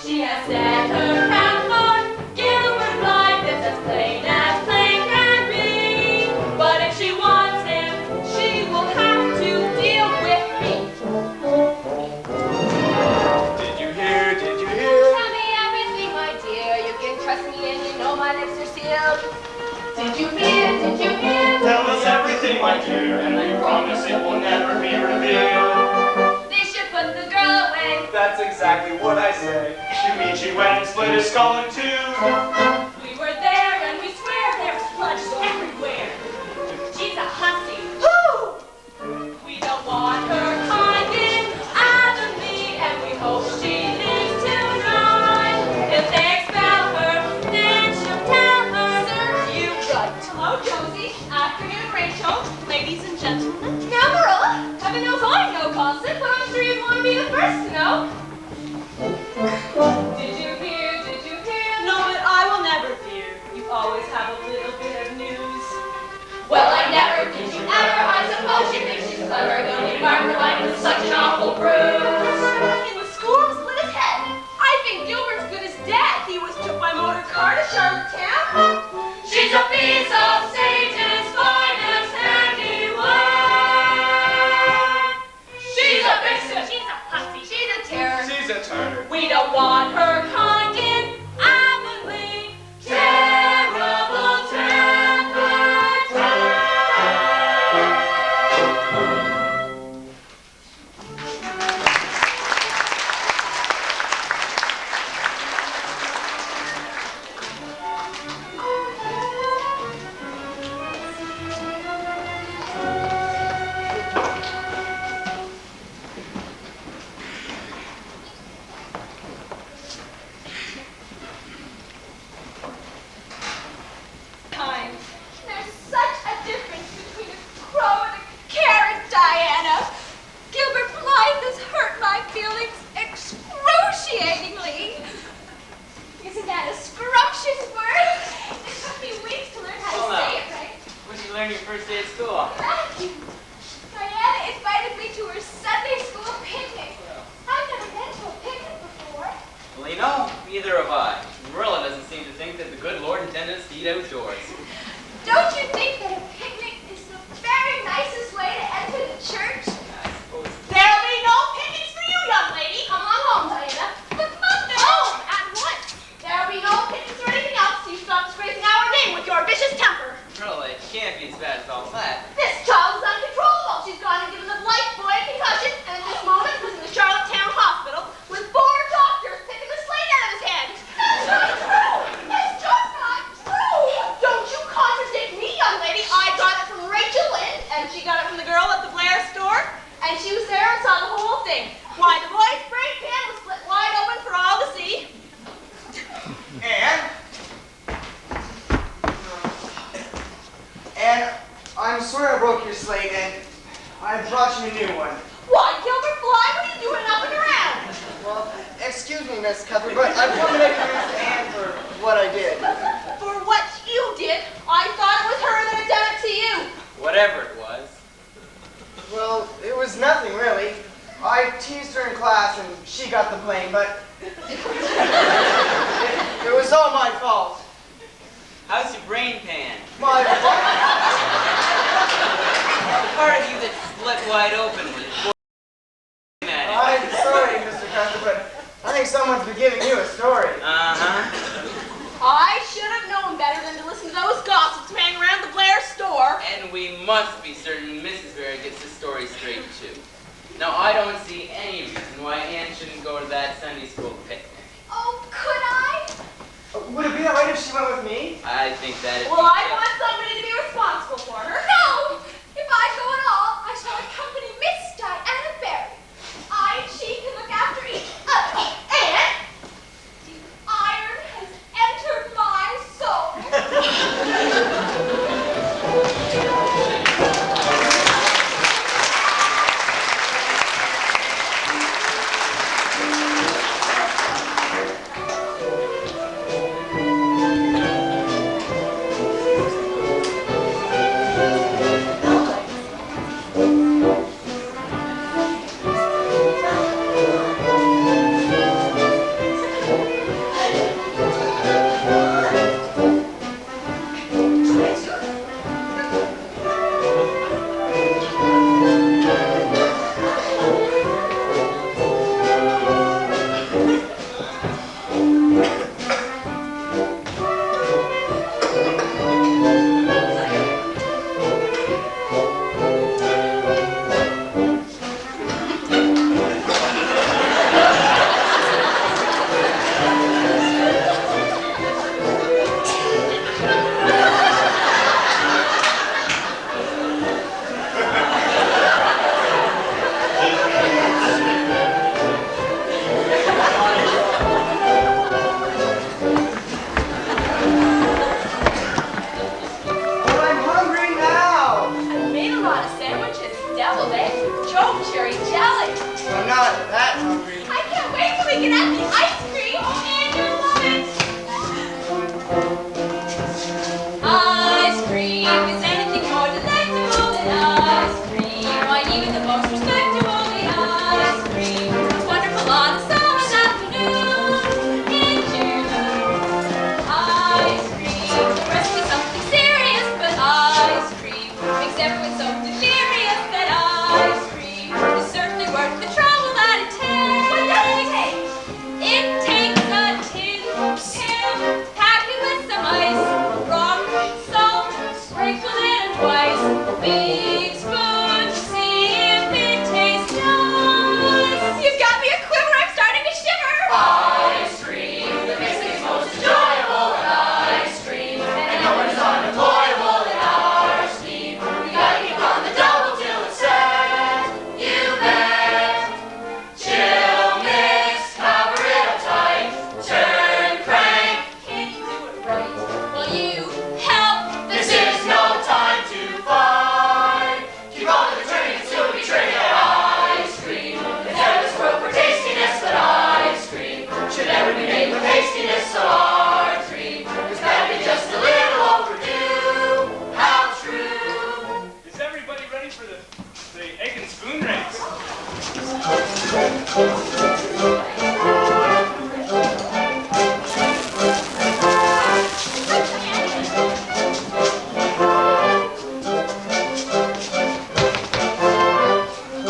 She has set her path for Gilbert Blythe, it's as plain can be. But if she wants him, she will have to deal with me. Did you hear? Did you hear? Tell me everything, my dear. You can trust me and you know my lips are sealed. Did you hear? Did you hear? Tell us everything, my dear, and we promise it will never be revealed. They should put the girl away. That's exactly what I say. She went and split his skull in two. We were there and we swear there was blood everywhere. She's a hussy. We don't want her kind in Avonlea, and we hope she lives tonight. If they expel her, then she'll tell her, serves you right. Hello, Josie. Afternoon, Rachel. Ladies and gentlemen. Now, Marilla, heaven knows I know gossip, but I'm sure you'd want to be the first to know. Did you hear? Did you hear? No, but I will never fear. You always have a little bit of news. Well, I never, did you ever? I suppose you think she's clever, going mark her life with such an awful bruise. In the school, split his head. I think Gilbert's good as dead. He was took by motor car to Charlottetown. She's a piece of Satan's finest handiwork. She's a vixen. She's a hussy. She's a terror. She's a turner. We don't want her kind in Avonlea. Terrible tempered time. Times. There's such a difference between a crow and a carrot, Diana. Gilbert Blythe has hurt my feelings excruciatingly. Isn't that a scrumptious word? It took me weeks to learn how to say it right. When did you learn your first day at school? Thank you. Diana invited me to her Sunday school picnic. I've never been to a picnic before. Well, you know, neither have I. Marilla doesn't seem to think that the good Lord intended us to eat outdoors. Don't you think that a picnic is the very nicest way to enter the church? I suppose. There'll be no picnics for you, young lady. Come on home, Diana. But Mother! Home at once. There'll be no picnics or anything else. You stop disgracing our name with your vicious temper. Marilla, it can't be as bad as all that. This child is uncontrollable. She's gone and given the Blythe boy a concussion, and at this moment was in the Charlottetown hospital with 4 doctors picking the slate out of his head. That's not true. It's just not true. Don't you contradict me, young lady. I got it from Rachel Lynn, and she got it from the girl at the Blair store, and she was there and saw the whole thing. Why, the boy's brain pan was split wide open for all to see. And I'm sorry I broke your slate, and I brought you a new one. Why, Gilbert Blythe, what are you doing up and around? Well, excuse me, Miss Cuthbert, but I want to make amends to Anne for what I did. For what you did, I thought it was her that had done it to you. Whatever it was. Well, it was nothing, really. I teased her in class, and she got the blame, but it was all my fault. How's your brain pan? My fault. The part of you that split wide open with it. I'm sorry, Mr. Cuthbert, but I think someone's been giving you a story. I should have known better than to listen to those gossips hanging around the Blair store. And we must be certain Mrs. Berry gets the story straight, too. Now, I don't see any reason why Anne shouldn't go to that Sunday school picnic. Oh, could I? Would it be all right if she went with me? I think that Well, I want somebody to be responsible for her. No! If I go at all, I shall accompany Miss Diana Berry. I and she can look after each other. And The iron has entered my soul. big spoon to see if it tastes nice. You've got me a quiver, I'm starting to shiver. Ice cream, the mixing's most enjoyable in ice cream, and no one's unemployable in our scheme. We gotta keep on the double till it's set. You bet. Chill, mix, cover it up tight. Turn, crank. Can't you do it right? Will you help? This is no time to fight. Keep on the turning until we trade our ice cream. It's never broke for tastiness, but ice cream should never be made with hastiness. So our dream is gotta be just a little overdue. How true? Is everybody ready for the egg and spoon race?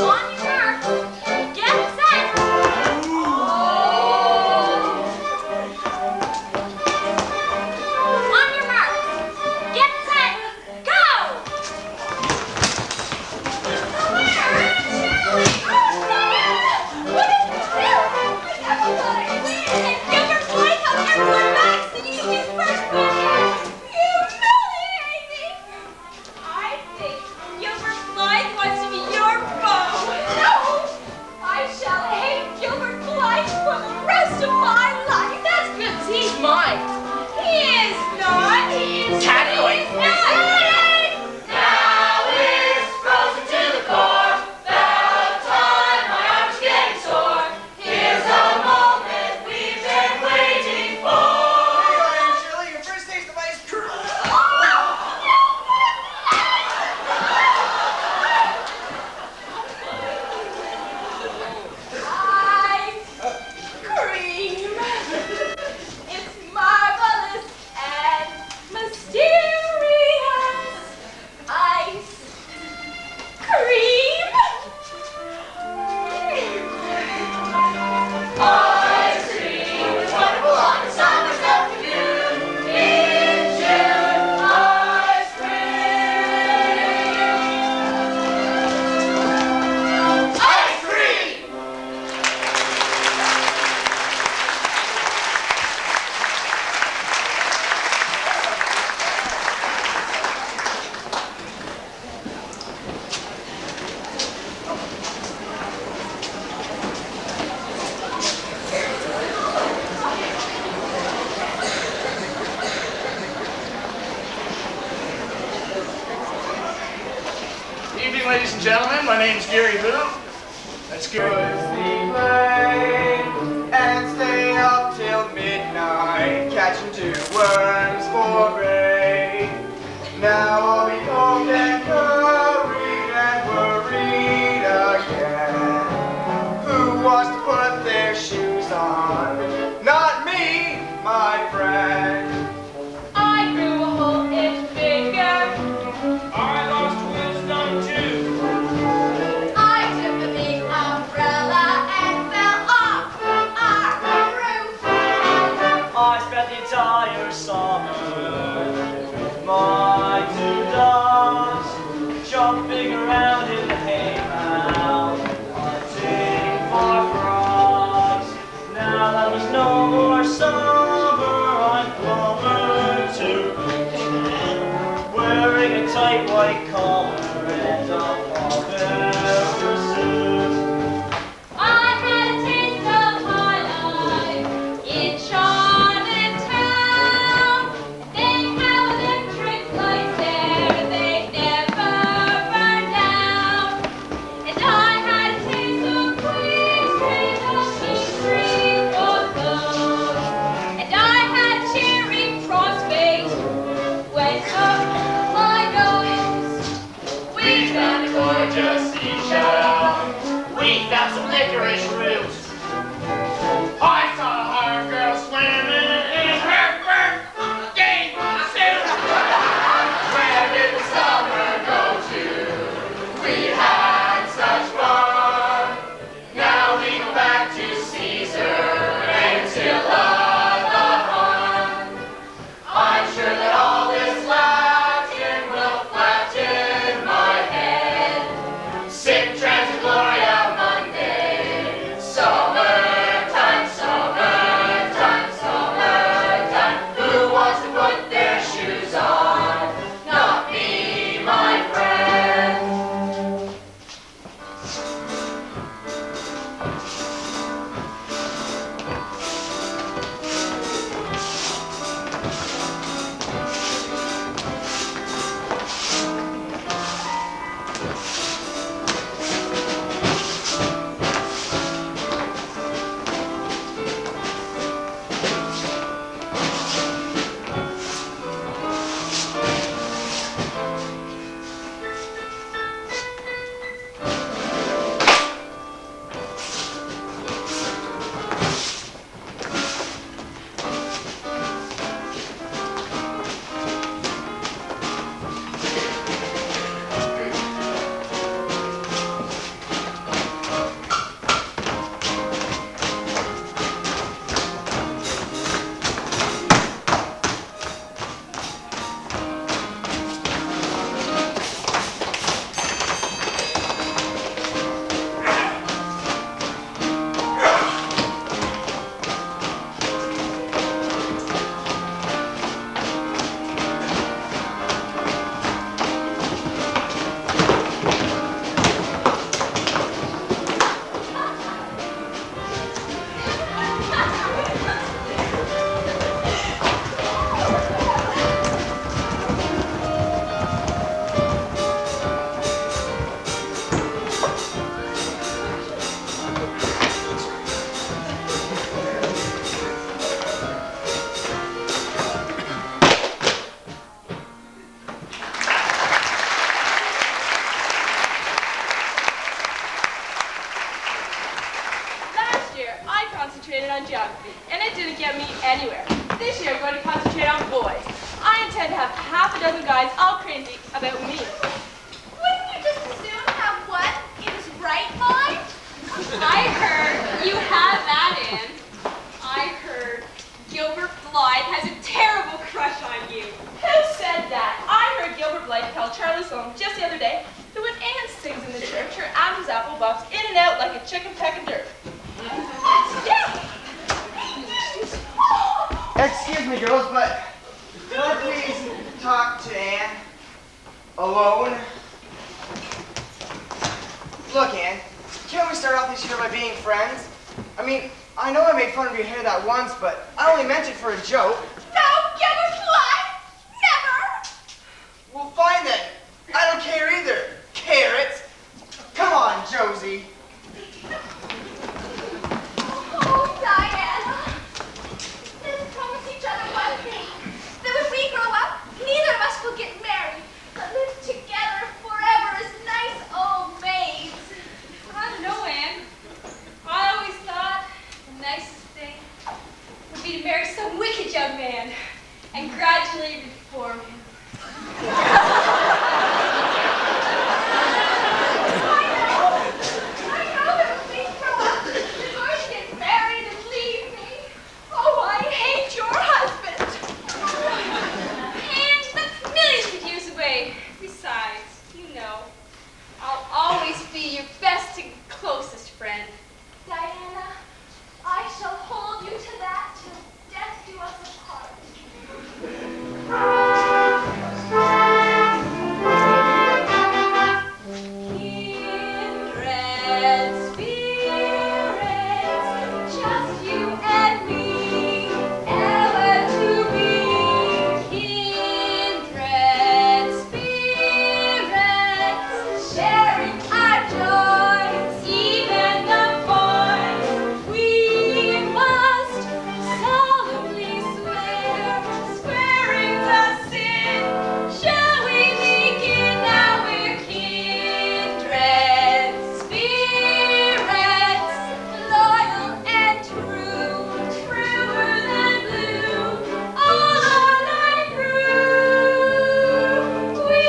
On your mark, get set. On your mark, get set, go! Where? Shirley! Oh, no! What did you do? I never thought I'd win. And Gilbert Blythe held everyone back singing his first win. You humiliate me. I think Gilbert Blythe wants to be your foe. No! I shall hate Gilbert Blythe for the rest of my life. That's because he's mine. He is not. He is Cackling. He is not. Now it's frozen to the core. About time, my arms getting sore. Here's the moment we've been waiting for. Shirley, your first taste of ice cream. Ice cream. It's marvelous and mysterious. Ice cream. Ice cream is wonderful on a summer's afternoon. In June, ice cream. Ice cream! Evening, ladies and gentlemen. My name is Gary Boone. That's Gary. Play and stay up till midnight, catching two worms for break. Now I'll be home and hurried and worried again. Who wants to put their shoes on? Not me, my friend. I grew a whole inch bigger. I lost wisdom too. I took a big umbrella and fell off our roof. I spent the entire summer with my two dogs, jumping around in the haymound, hunting for frogs. Now that there's no more summer, I'm plumber to begin, wearing a tight white collar and a pullover suit. I had a taste of my life in Charlottetown. They have electric lights there and they never burn down. And I had a taste of Queen Street, the King Street for clothes. And I had cherry prospect went up my nose. fellow, Charlie Sloan, just the other day, that when Anne sings in the church, her Adam's apple bops in and out like a chicken pecking dirt. Yeah. Excuse me, girls, but can I please talk to Anne? Alone? Look, Anne, can't we start off this year by being friends? I mean, I know I made fun of your hair that once, but I only meant it for a joke. No, you would fly! Never! Well, fine then. I don't care either. Carrots. Come on, Josie. Oh, Diana. Let's promise each other one thing. That when we grow up, neither of us will get married, but live together forever as nice old maids. I don't know, Anne. I always thought the nicest thing would be to marry some wicked young man and gradually reform him. I know that when we grow up, you're going to get married and leave me. Oh, I hate your husband. And that's millions of years away. Besides, you know, I'll always be your best and closest friend. Diana, I shall hold you to that till death do us apart. Kindred spirits, just you and me, ever to be. Kindred spirits, sharing our joys, even the boys. We must solemnly swear, swearing to sin. Shall we begin now? We're kindred spirits, loyal and true, truer than blue, all our life through. We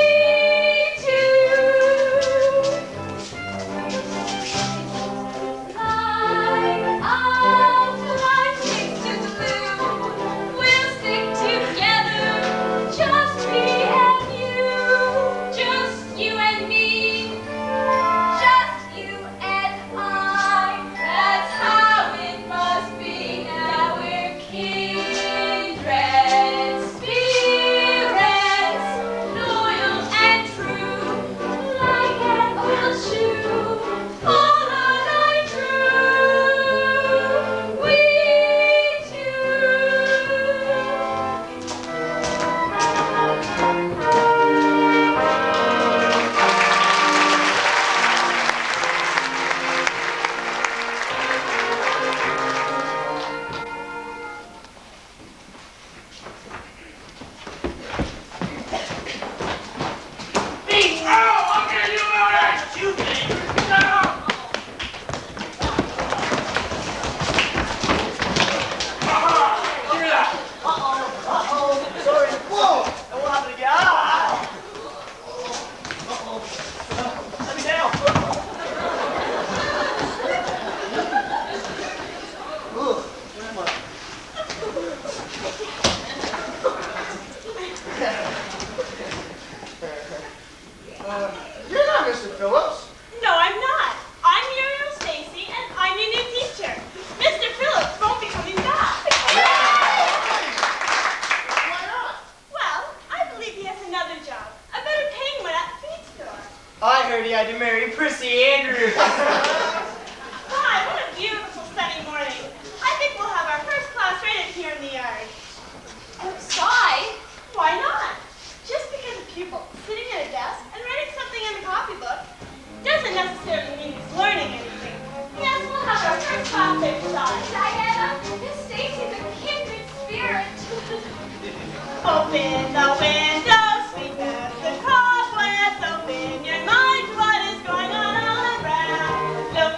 two. Light of life takes to glue. We'll stick together, just me and you, just you and me, just you and I. That's how it must be. Now we're kindred spirits, loyal and true, like an old shoe, all our life through. We Sorry. Whoa! And what happened again? Ah! Let me down. Ooh, where am I? You're not Mr. Phillips. No, I'm not. I'm Muriel Stacy, and I'm your new teacher. Mr. Phillips won't be coming back. Why not? Well, I believe he has another job, a better paying one at the feed store. I heard he had to marry Prissy Andrews. Hi, what a beautiful sunny morning. I think we'll have our first class right in here in the yard. outside. Why not? Just because a pupil sitting at a desk and writing something in the copybook doesn't necessarily mean he's learning anything. Yes, we'll have our first class outside. Diana, Miss Stacy's a kindred spirit. Open the window, sweep as the cobwebs, open your mind to what is going on all around. Look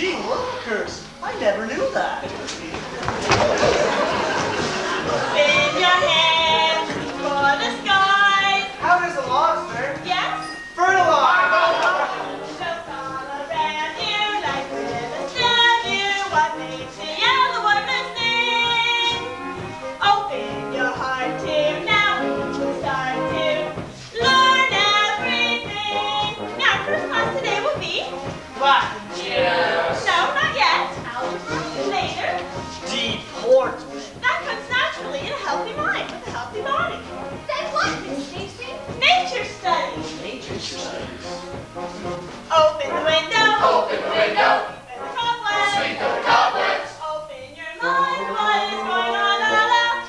Gee willikers, I never knew that. Spin your hands for the skies. How does a lobster Yes? fertilize? Look all around you like rivers down you. What makes the yellow water sing? Open your heart to now. We'll start to learn everything. Now, first class today will be Latin. Yes. no, not yet. Algebra later. Deportment. That comes naturally in a healthy mind with a healthy body. Then what, Miss Stacy? Nature studies. Nature studies. Open the window. Open the window. Sweep the cobwebs. Sweep the cobwebs. Open your mind. What is going on all around?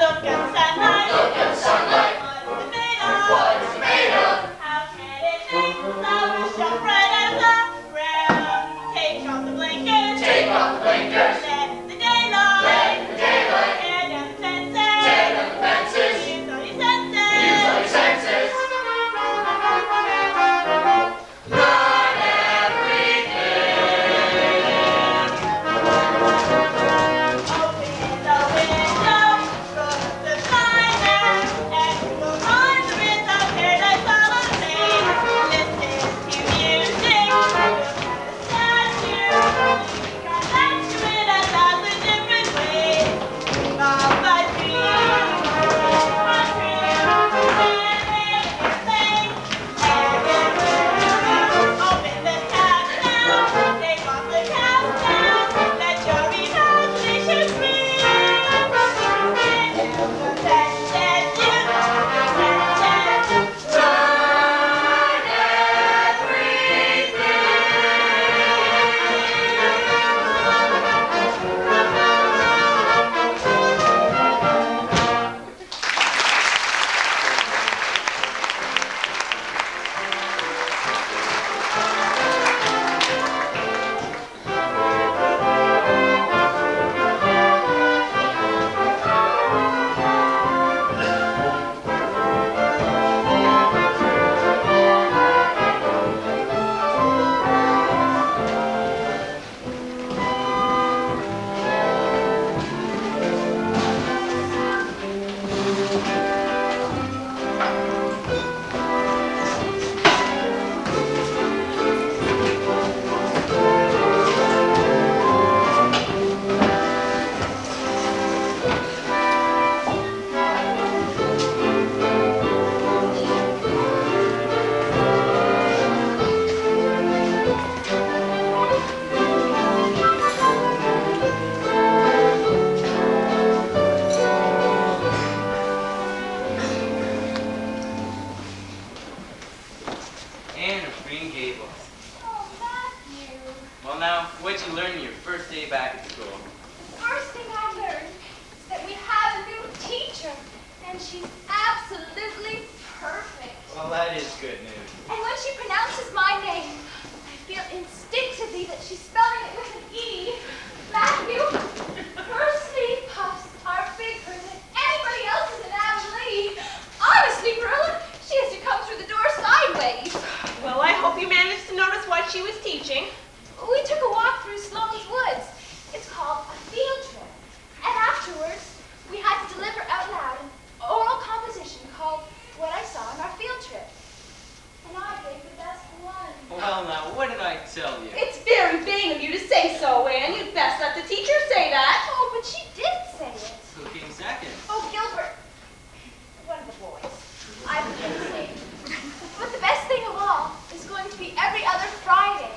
Look at the sunlight. Look at the sunlight. What is it made of? What is it made of? How can it make flowers jump right out of the ground? Take off the blinkers. Take off the blinkers. Let the daylight. Let the daylight. Tear down the fences. Tear down the fences. Use all your senses. Use all your senses. Learn everything. Open the window, put the sign out, and we will find the rhythm of paradise all the same. Listen to music, look at a statue. We can lecture it a thousand different ways. Dream of a dream, a dream, and everything. Open the tab now, take off the cap now, let your imagination free. Learn Anne of Green Gables. Oh, Matthew. Well now, what'd you learn your first day back at school? The first thing I learned is that we have a new teacher, and she's absolutely perfect. Well, that is good news. And when she pronounces my name, I feel instinctively that she's spelling it with an E. Matthew, her sleeve puffs are bigger than anybody else's in Avonlea. Honestly, Marilla, she has to come through the door sideways. Well, I hope you managed to notice what she was teaching. We took a walk through Sloan's Woods. It's called a field trip. And afterwards, we had to deliver out loud an oral composition called What I Saw on Our Field Trip. And I gave the best one. Well now, what did I tell you? It's very vain of you to say so, Anne. You'd best let the teacher say that. Oh, but she did say it. Who came second? Oh, Gilbert. One of the boys. I forget his name. But the best thing of all is going to be every other Friday.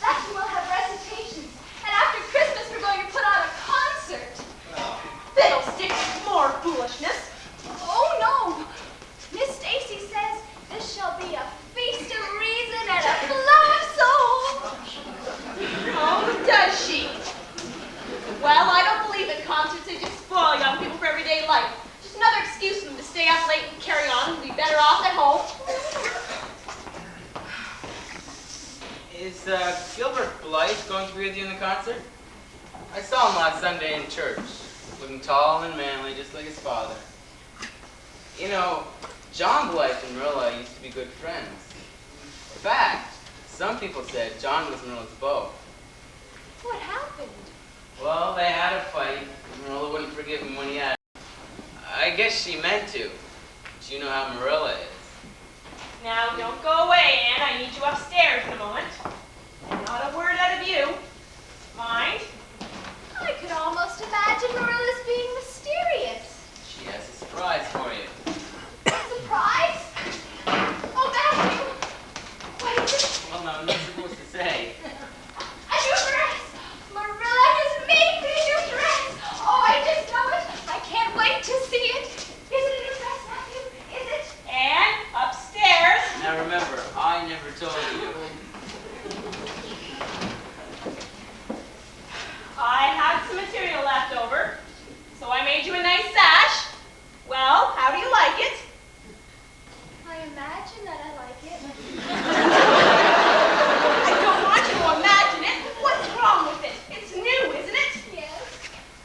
That's when we'll have recitations. And after Christmas, we're going to put on a concert. Fiddlesticks, more foolishness. Oh, no. Miss Stacy says this shall be a feast of reason and a flow of soul. Oh, does she? Well, I don't believe in concerts. They just spoil young people for everyday life. Just another excuse for them to stay up late and carry on and be better off at home. Is Gilbert Blythe going to be with you in the concert? I saw him last Sunday in church, looking tall and manly, just like his father. You know, John Blythe and Marilla used to be good friends. In fact, some people said John was Marilla's beau. guess she meant to. But you know how Marilla is. Now, don't go away, Anne. I need you upstairs in a moment. And not a word out of you. Mind? I could almost imagine Marilla's being mysterious. She has a surprise for you. Surprise? Oh, Matthew! What is it? Well, no, I'm not supposed to say. A new dress! Marilla has made me a new dress! Oh, I just know it! I can't wait to see it! Is it a new dress, Matthew? Is it? Anne, upstairs. Now remember, I never told you. I had some material left over, so I made you a nice sash. Well, how do you like it? I imagine that I like it. I don't want you to imagine it. What's wrong with it? It's new, isn't it? Yes.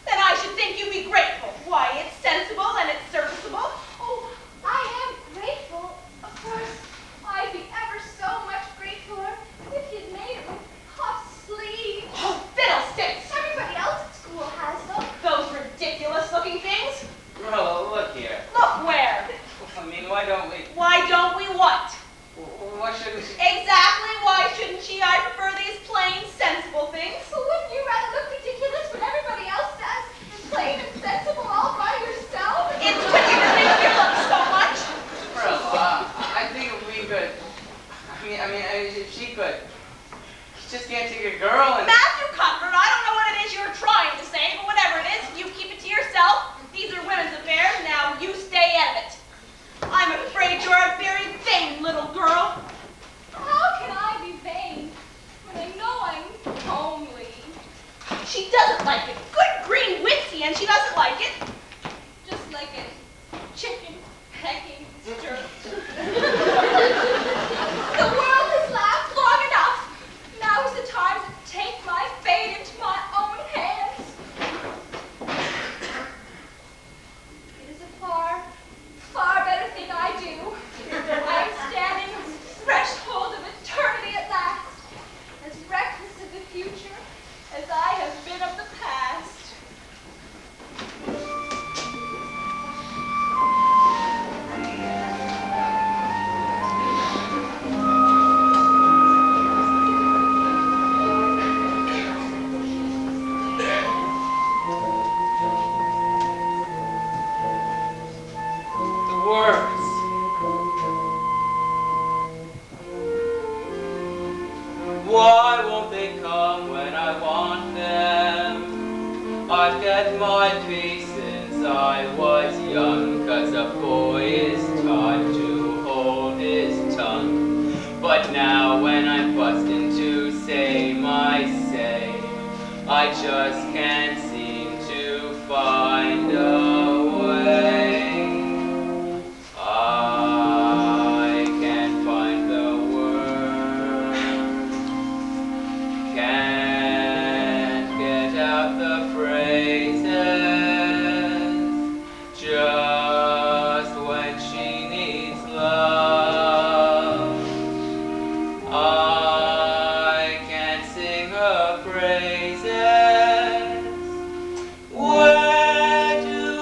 Then I should think you'd be grateful. Why, it's sensible and it's serviceable. Oh, I am grateful. Of course, I'd be ever so much gratefuler if you'd made it with puff sleeves. Oh, fiddlesticks! Everybody else at school has them. Those ridiculous-looking things. Marilla, look here. Look where? I mean, why don't we? Why don't we what? Why shouldn't we? Exactly. Why shouldn't she? I prefer these plain, sensible things. But wouldn't you rather look ridiculous when everybody else does than plain and sensible all by yourself? It's tricky to make you look so much. Marilla, I think if we could. If she could. You just can't take a girl and. Matthew Cuthbert, I don't know what it is you're trying to say, but whatever it is, you keep it to yourself. These are women's affairs. Now you stay out of it. I'm afraid you're a very vain little girl. How can I be vain when I know I'm homely? She doesn't like it. Good green witsy, and she doesn't like it. Just like a chicken pecking stir. The world has laughed long enough. Now is the time to take my fate into my own hands. It is a far, far better thing I do. I am standing on the threshold of eternity at last, as reckless of the future as I have been of the past. The words. Why won't they come when I want them? I've kept my peace since I was young, 'cause a boy is taught to hold his tongue. But now when I'm busting to say my say, I just can't seem to find a way. I can't find the words, can't get out the phrases, just when she needs love. I can't sing her praises. Where do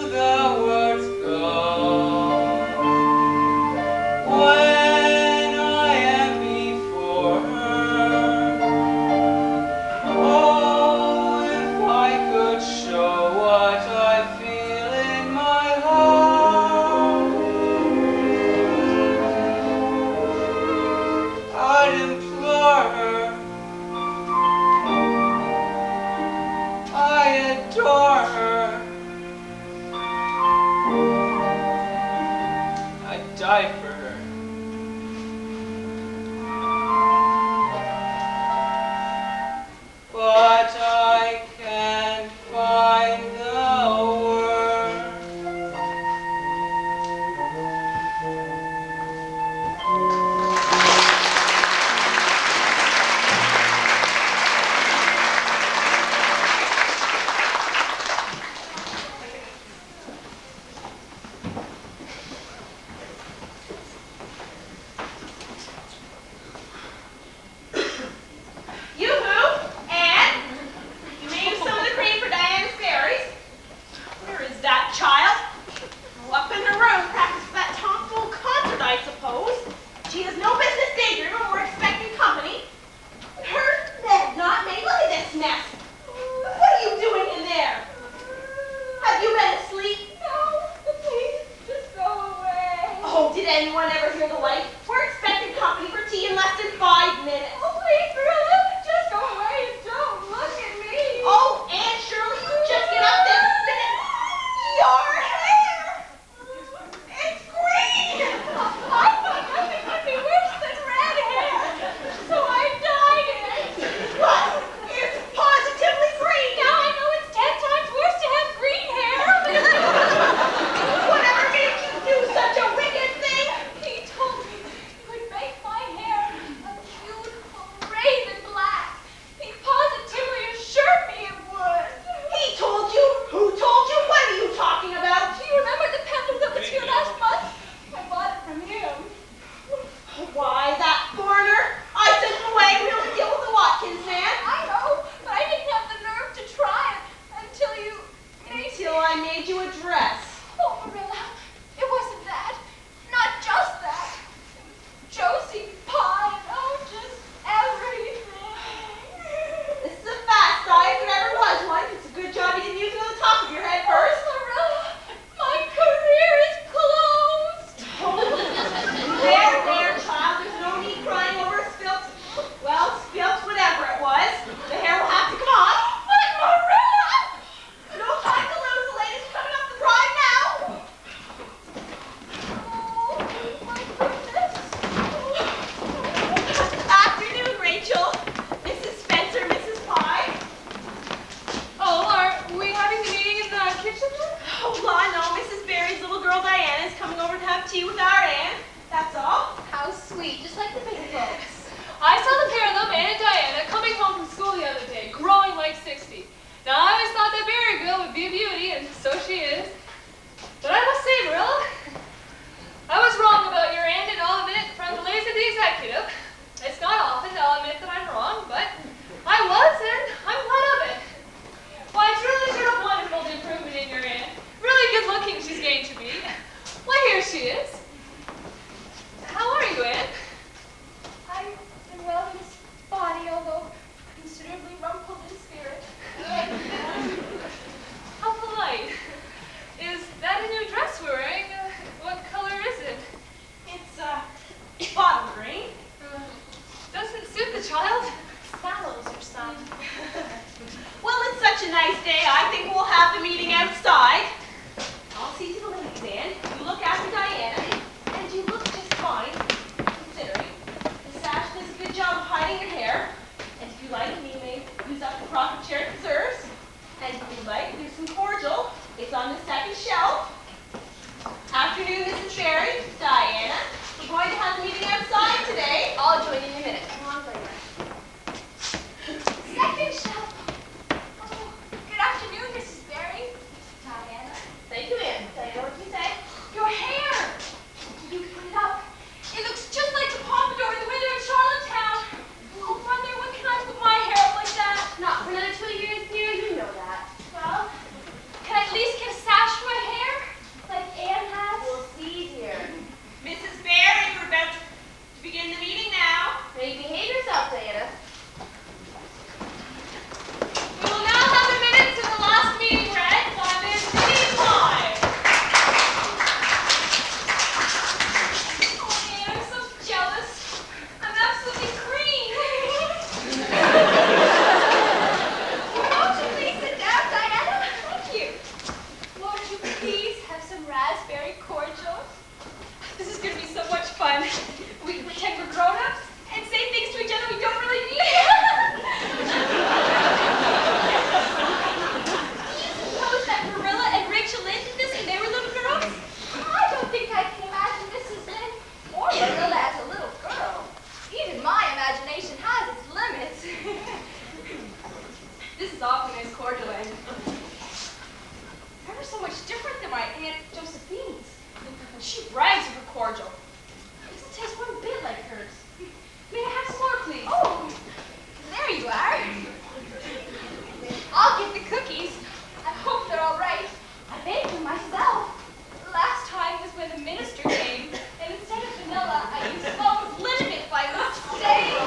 Hill would be a beauty, and so she is. But I must say, Marilla, I was wrong about your aunt, and I'll admit it from the lace of the executive. It's not often that I'll admit that I'm wrong, but I was, and I'm glad of it. Why, it's really sort of wonderful the improvement in your aunt. Really good looking she's getting to be. Why, here she is. How are you, Aunt? I'm well in this body, although considerably rumpled in spirit. How polite. Is that a new dress we're wearing? What color is it? It's bottle green. Doesn't suit the child. Sallows or some. Well, it's such a nice day. I think we'll have the meeting outside. I'll see to the ladies, Anne. You look after Diana, and you look just fine, considering. The sash does a good job of hiding your hair. And if you like, you may use up the profit share it deserves. And if you like, there's some cordial. It's on the second shelf. Afternoon, Mrs. Barry, Diana. We're going to have the meeting outside today. I'll join in a minute. Come on later. Second shelf. Oh, good afternoon, Mrs. Barry. Diana. Thank you, Anne. Diana, what did you say? Your hair. You put it up. It looks just like the pompadour in the window in Charlottetown. Oh, Mother, when can I put my hair up like that? Not for another 2 years, dear. You know that. Well, can I at least get a sash for my hair? Like Anne has? We'll see, dear. Mrs. Barry, we're about to begin the meeting now. May you behave yourself, Diana. We will now have the minutes of the last meeting read by Ms. Minnie Pye. Oh, Anne, I'm so jealous. I'm absolutely green. Won't you please sit down, Diana? Thank you. Won't you please have some raspberry cordial? This is going to be so much fun. We can pretend we're grown-ups and say things to each other we don't really mean. Do you suppose that Marilla and Rachel Lynde did this when they were little girls? I don't think I can imagine Mrs. Lynde or Marilla as a little girl. Even my imagination has its limits. This is awfully nice cordial, and ever so much different than my Aunt Josephine's. She brags of her cordial. It doesn't taste one bit like hers. May I have some more, please? Oh, there you are. I'll get the cookies. I hope they're all right. I baked them myself. Last time was when the minister came, and instead of vanilla, I used Sloan's liniment by mistake.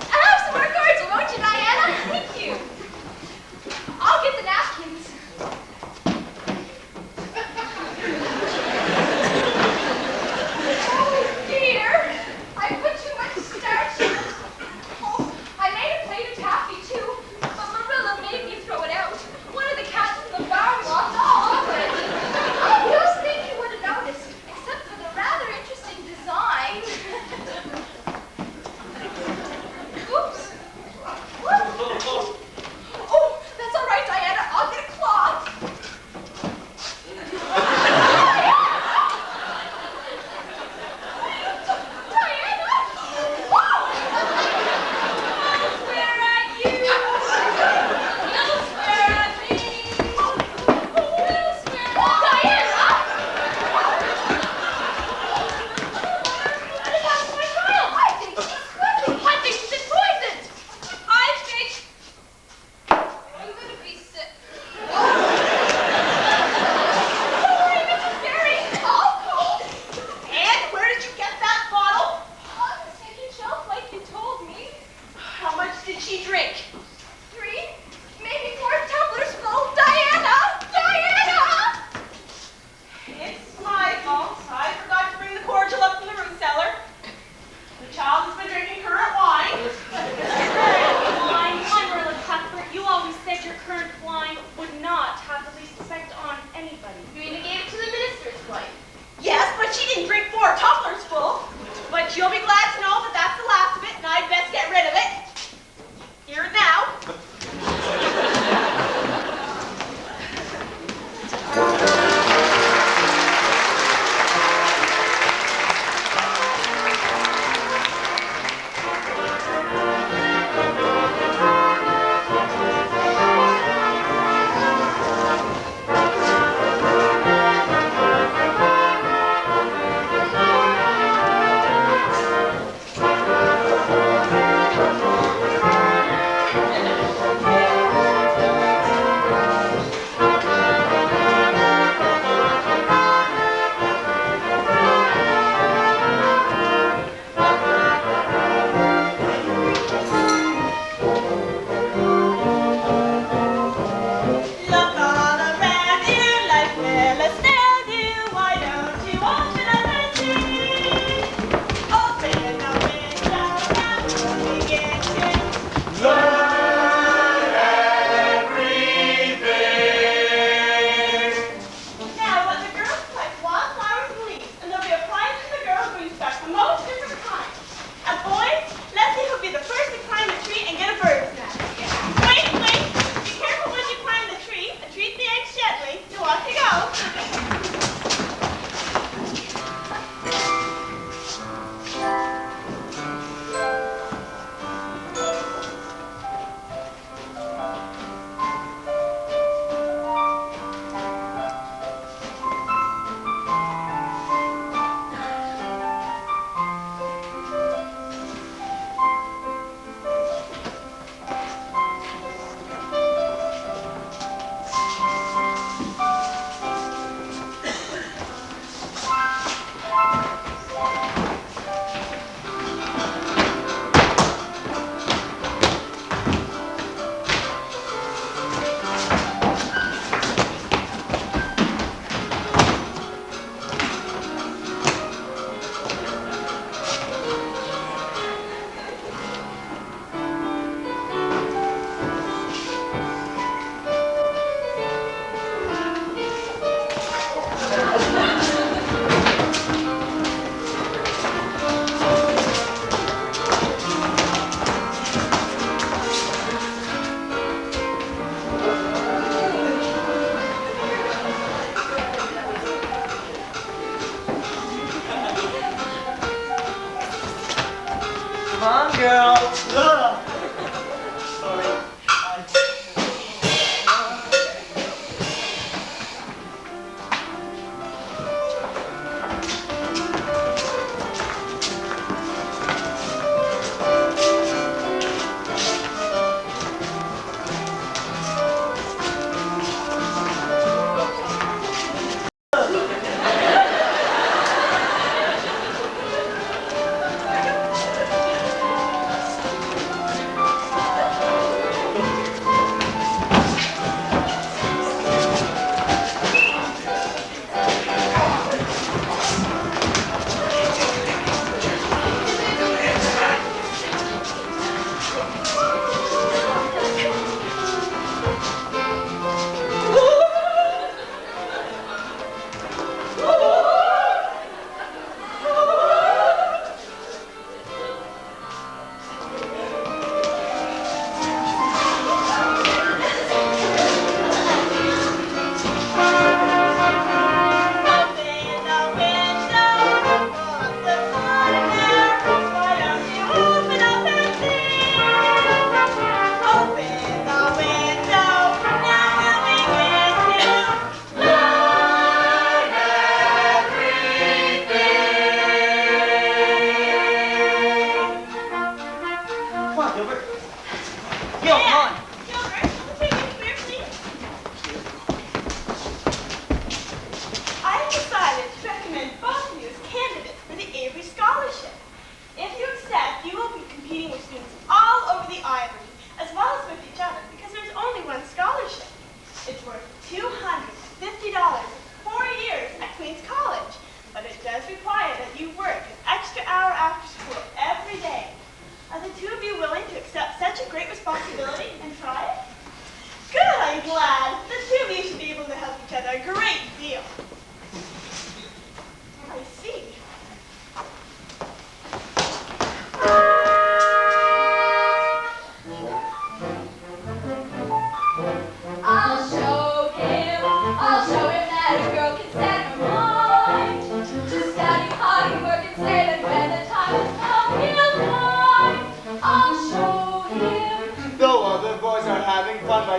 Have some more cordial, won't you, Diana? Thank you. I'll get the napkins. Come on, girl. Sorry.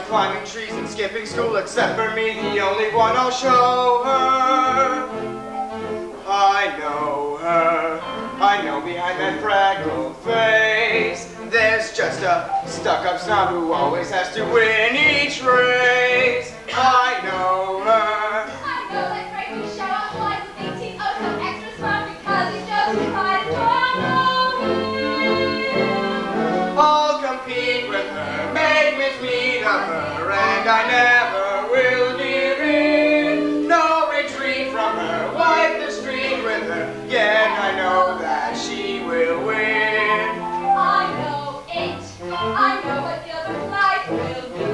Climbing trees and skipping school, except for me, the only one I'll show her. I know her. I know behind that freckled face, there's just a stuck-up snob who always has to win each race. I know her. I know that crazy show-off boy who thinks he's oh so extra smart because he shows his pride and joy. I'll compete with her, make mincemeat of her, and I never will give in. No retreat from her, wipe the street with her, yet I know that she will win. I know it. I know what Gilbert Blythe will do.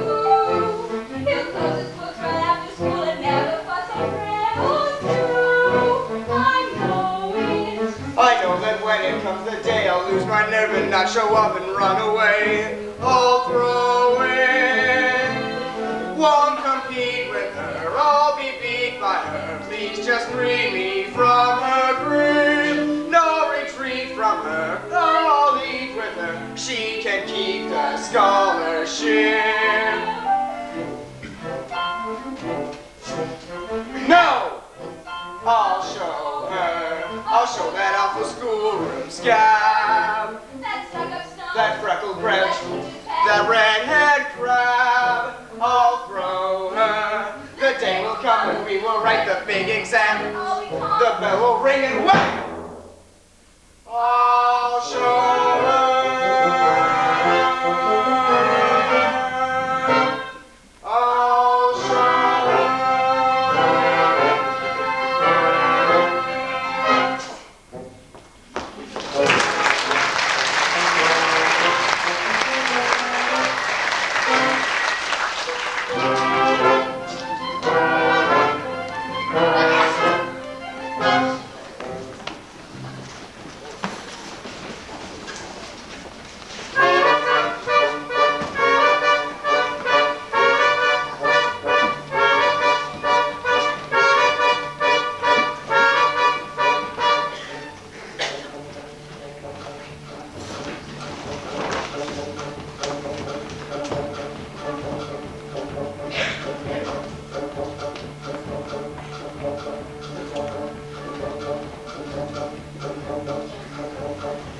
He'll close his books right after school and never fuss or rebels too. I know it. I know that when it comes the day I'll lose my nerve and not show up and run away. I'll throw it. Won't compete with her, I'll be beat by her. Please just free me from her grip. No retreat from her, I'll leave with her. She can keep the scholarship. No! I'll show her. I'll show that awful schoolroom scab. That stuck-up snob. That freckled branch. That redhead crab. I'll throw her. The day will come when we will write the big exam. The bell will ring and whack! I'll show her. I'll show her.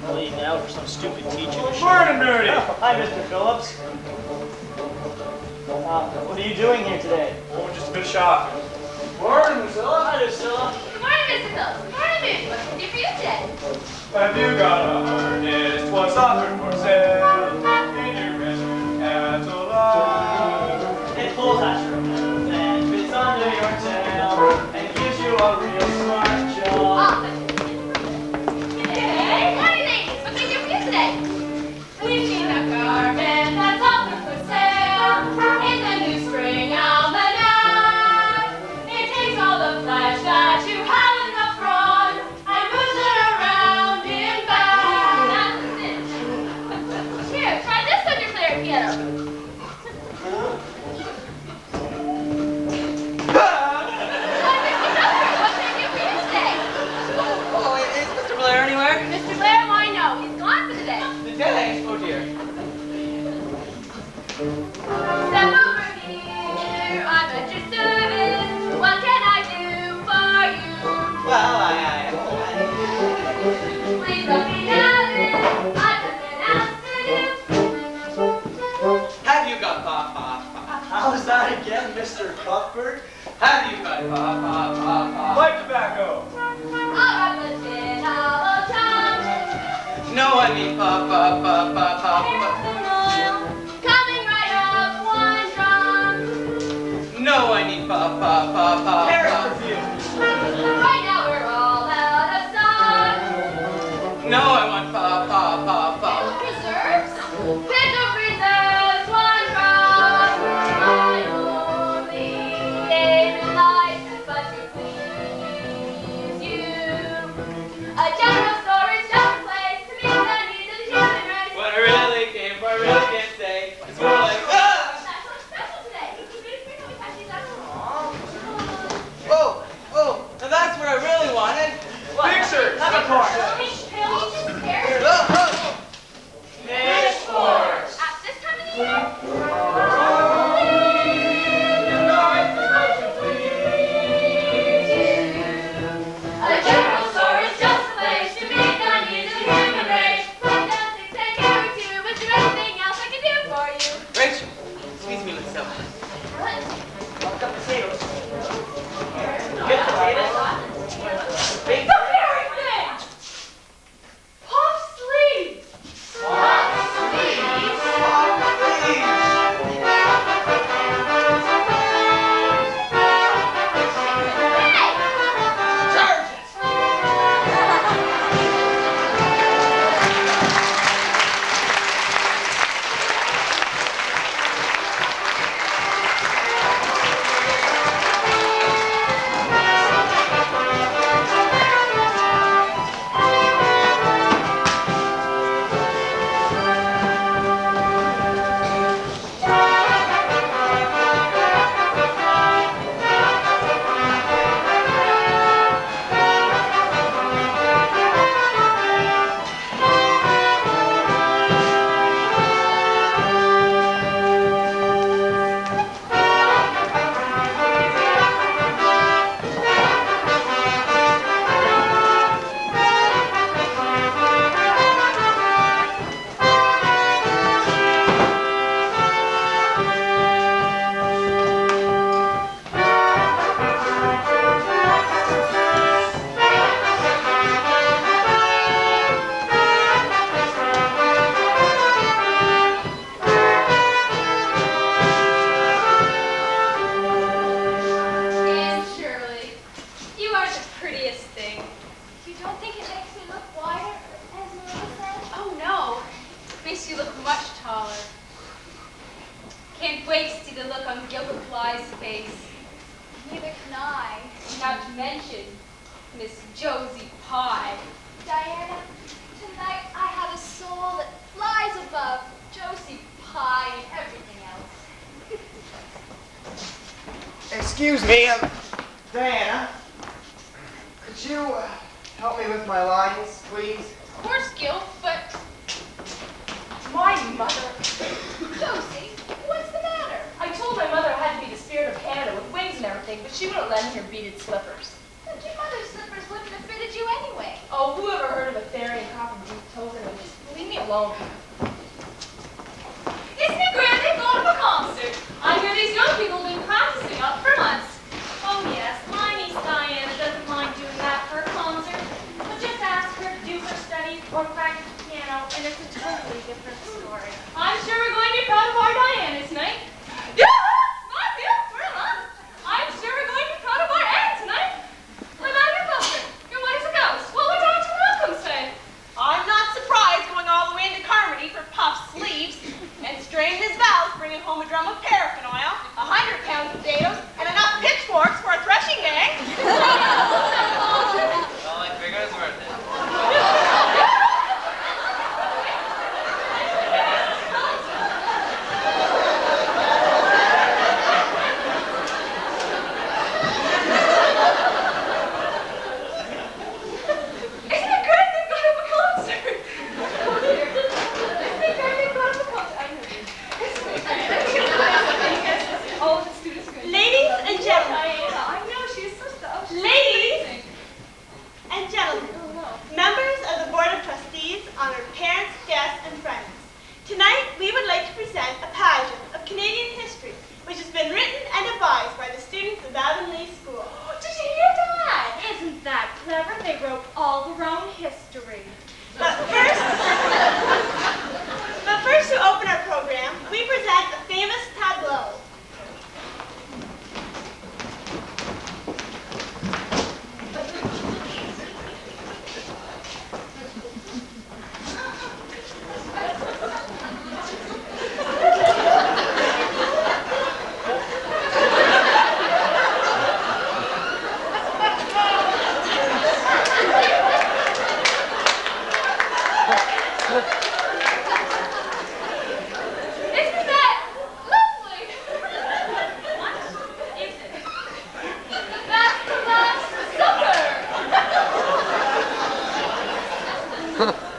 Leading out for some stupid teacher. Morning, Nerdy. Oh, hi, Mr. Phillips. What are you doing here today? Oh, just a bit of shopping. Morning, Priscilla. Hi, Priscilla. Good morning, Mr. Phillips. Good morning, Miss. What can I do for you today? Have you got a harness? What's offered for sale? In your restroom catalog. It pulls out your mouth and fits under your tail and gives you a real smart job. Hey, morning, ladies. What can I do for you today? We've seen a garment that's offered for sale in the new spring almanac. It takes all the flesh that you have in the front and moves it around in back. That's it. Here, try this on your player piano. What can I do for you today? Oh, is Mr. Blair anywhere? Mr. Blair, why no? He's gone for the day. Today? Oh dear. Step over here, I'm at your service. What can I do for you? Well, Please let me have it. I've nothing else to do. have you got How's that again, Mr. Cuthbert? Have you got Like tobacco. I'll have a tin of chocolate. No, I mean Paraffin oil. Coming right up, one drum. No, I mean Paris perfume. Right now we're all out of stock. No, I want Pickle preserves. Pickle preserves, one drop. My only aim in life is but to please you. A general store is just a place to meet the needs of the human race. What I really came for, I really can't say. It's more like, Special today. We have these oh, now that's what I really wanted. Pictures. Have a car. Pitchforks. At this time of the year, a general store is just a place to meet the needs of the human race. Like dancing, take care of you, but do anything else I can do for you. Rachel, excuse me, myself. Look up potatoes. Good potatoes. Big The very thing! Puff sleeves! Not to mention Miss Josie Pye. Diana, tonight I have a soul that flies above Josie Pye and everything else. Excuse me, Diana. Could you help me with my lines, please? Of course, Gil, but my mother. Josie, what's the matter? I told my mother I had to be the spirit of Canada with wings and everything, but she wouldn't lend me her beaded slippers. But your mother's slippers wouldn't have fitted you anyway. Oh, who ever heard of a fairy in copper deep toes alone. Isn't it grand they've gone to a concert? I hear these young people have been practicing up for months. Oh yes, my niece Diana doesn't mind doing that for a concert. But just ask her to do her studies or practice piano, and it's a totally different story. I'm sure we're going to be proud of our Diana tonight. Yeah! Not you, we're not. I'm sure we're going to be proud of our Anne tonight. I'm out of your concert. Your what is it goes? What would Dr. Malcolm say? I'm not surprised going all the way into Carmody for puffed sleeves and straining his valves, bringing home a drum of paraffin oil, 100 pounds of potatoes, and enough pitchforks for a threshing gang. Well, I figure it's worth it. Isn't it great they've got up a concert? Oh dear. Isn't it great they've got up a concert? I know. Oh, the students are good. Ladies and gentlemen. Diana, I know, she's so stuffed. Ladies and gentlemen, Oh, no. members of the Board of Trustees, honored parents, guests, and friends. Tonight, we would like to present a pageant of Canadian history, which has been written and devised by the students of Avonlea School. Did you hear that? Isn't that clever? They wrote all their own history. But first to open our program, we present a famous tableau. Isn't that lovely? What is it? That's the Last Supper.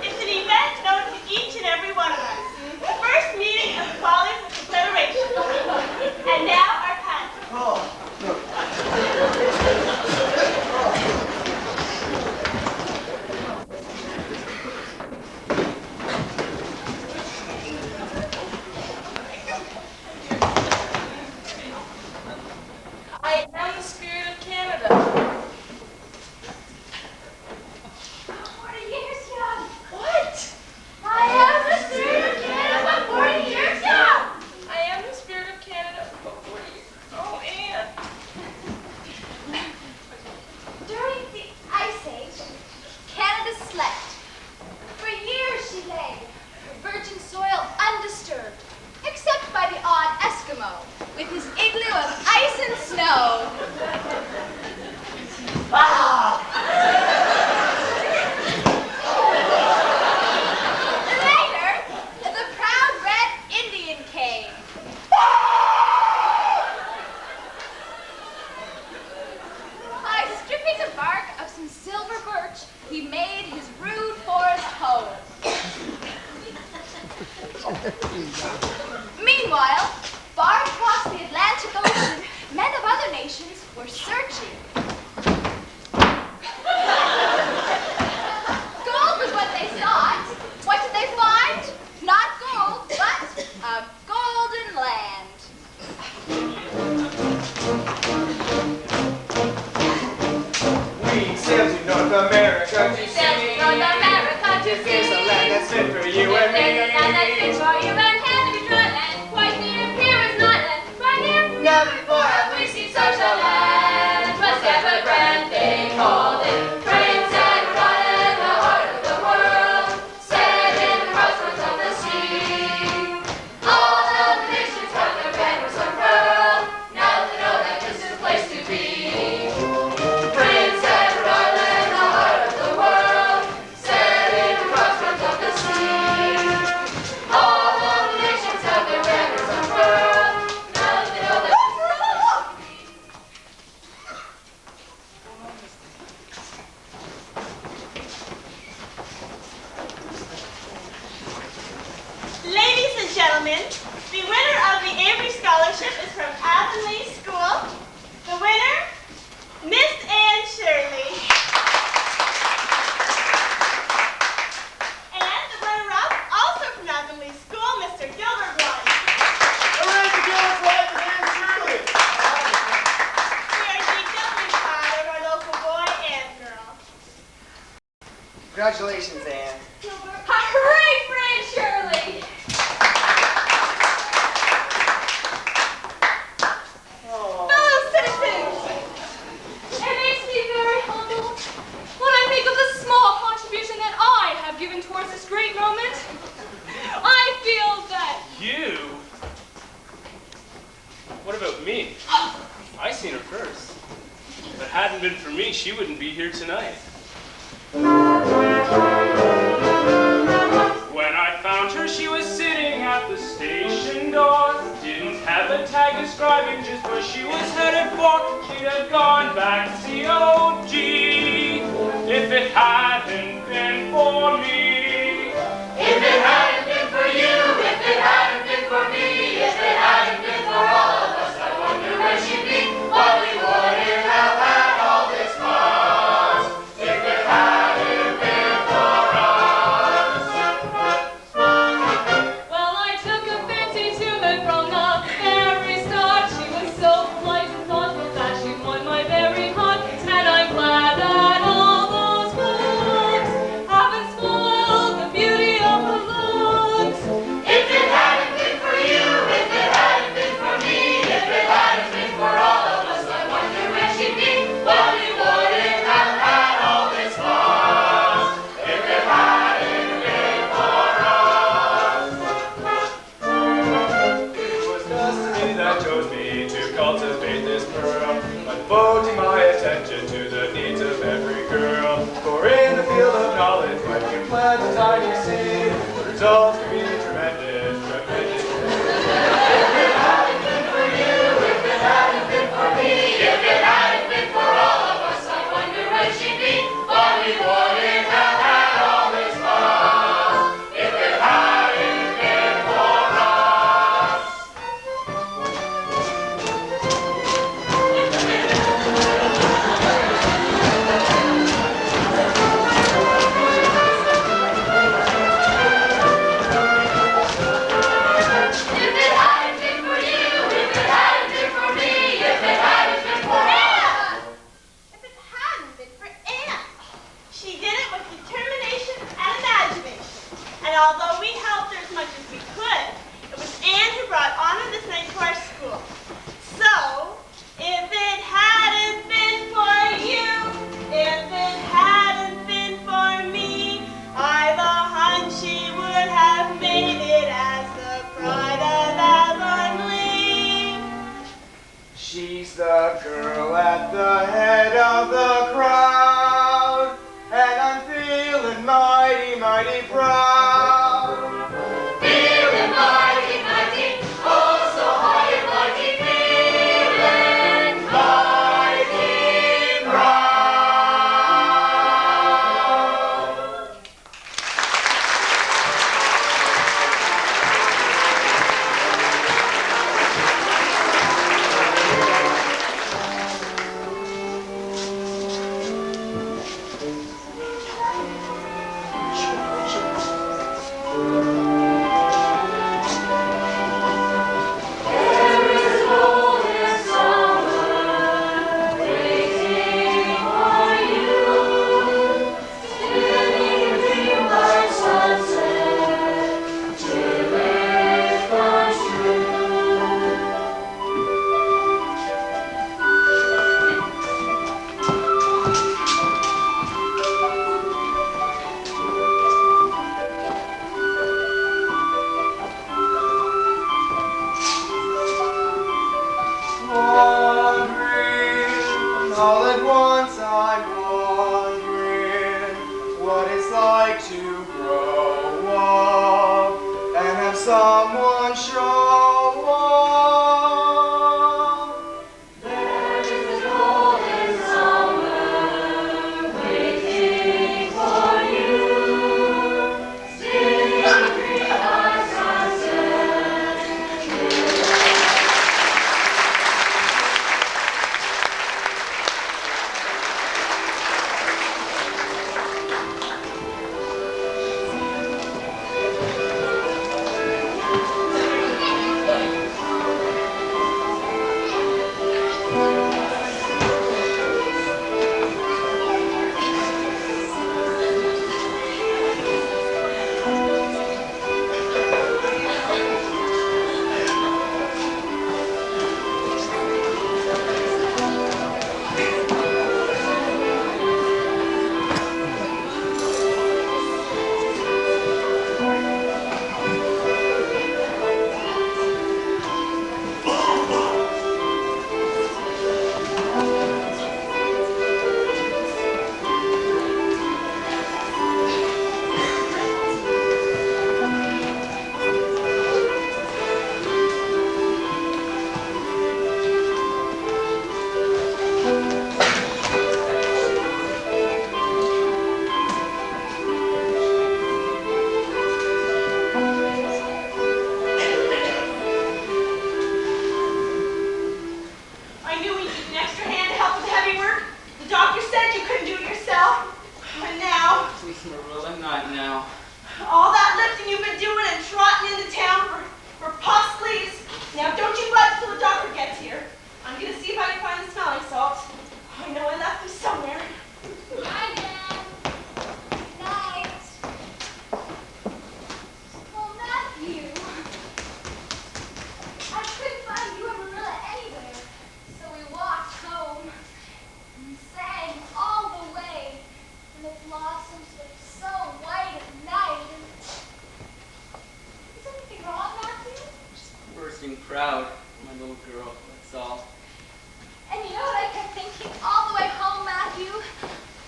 It's an event known to each and every one of us. The first meeting of the Fathers of Confederation. And now our pageant. I am the spirit of Canada. 40 years young. What? I am the spirit of Canada, 40 years young. I am the spirit of Canada for 40 years. Oh, Anne. During the Ice Age, Canada slept. For years she lay, her virgin soil undisturbed, except by the odd Eskimo, with his igloo of ice and snow. Later, the proud red Indian came. By stripping the bark of some silver birch, he made his rude forest home. Meanwhile, far across the Atlantic Ocean, men of other nations were searching. Gold was what they sought. What did they find? Not gold, but a golden land. We sail to North America to Sail to see. North America to If there's a land that's fit for you If and me. there's a land that's fit for you and can be dry land, quite near here is not land. Right near, Never before have we seen such a land. 'Twas ever grand, they called it. Prince Edward, the heart of the world, set in the crossroads of the sea. All of the nations have their banners unfurled. Now they know that this is the place to be. Prince Edward, the heart of the world, set in the crossroads of the sea. All of the nations have their banners unfurled. Now they know that Ladies and gentlemen, the winner of the Avery Scholarship is from Avonlea School. The winner, Miss Anne Shirley. And the runner-up, also Congratulations, Anne. Hooray for Aunt Shirley! Fellow citizens, It makes me very humble when I think of the small contribution that I have given towards this great moment. I feel that You? What about me? I seen her first. If it hadn't been for me, she wouldn't be here tonight. When I found her, she was sitting at the station door. Didn't have a tag describing just where she was headed for. She'd have gone back to COG if it hadn't been for me. If it hadn't been for you, if it hadn't been for me, if it hadn't been for all of us, I wonder where she'd be. Why we wouldn't have had all this fuss. If it hadn't been for us. well, I took a fancy to her from the very start. She was so polite and thoughtful that she won my very heart, and I'm glad that all those words haven't spoiled the beauty of her looks. If it hadn't been for you, if it hadn't been for me, if it hadn't been for all of us, I wonder where she'd be. Why we wouldn't have had all this fuss. If it hadn't been for us. It was destiny that chose me to cultivate this pearl, by devoting my attention to the needs of every girl. For in the field of knowledge, when you plant a tiny seed, the results can be tremendous, tremendous. If it hadn't been for you, if it hadn't been for me, if it hadn't been for all of us, I wonder where she'd be. Why we wouldn't have had all this fuss. If it hadn't been for us. If it hadn't been for you, if it hadn't been for me, if it hadn't been for us. if it hadn't been for Anne, she did it with determination and imagination. And although we helped her as much as we could, it was Anne who brought honor this night to our school. So, if it hadn't been for you, if it hadn't been for me, I've a hunch she would have made it as the pride of Avonlea. She's the girl at the head of the crowd, and I'm feeling mighty, mighty proud. Feeling mighty, mighty, oh so high and mighty, feeling mighty proud. Wondering, all at once I'm wondering what it's like to grow up and have someone show up. There is a golden summer waiting for you. Sing our sunset. For puffs, please. Now don't you budge till the doctor gets here. I'm gonna see if I can find the smelling salts. I know I left them somewhere. Bye, Nan. Good night. Oh, Matthew. I couldn't find you and Marilla anywhere, so we walked home and sang all the way, and the blossoms looked so white at night. Is anything wrong, Matthew? Just bursting proud, my little girl, that's all. And you know what I kept thinking all the way home, Matthew?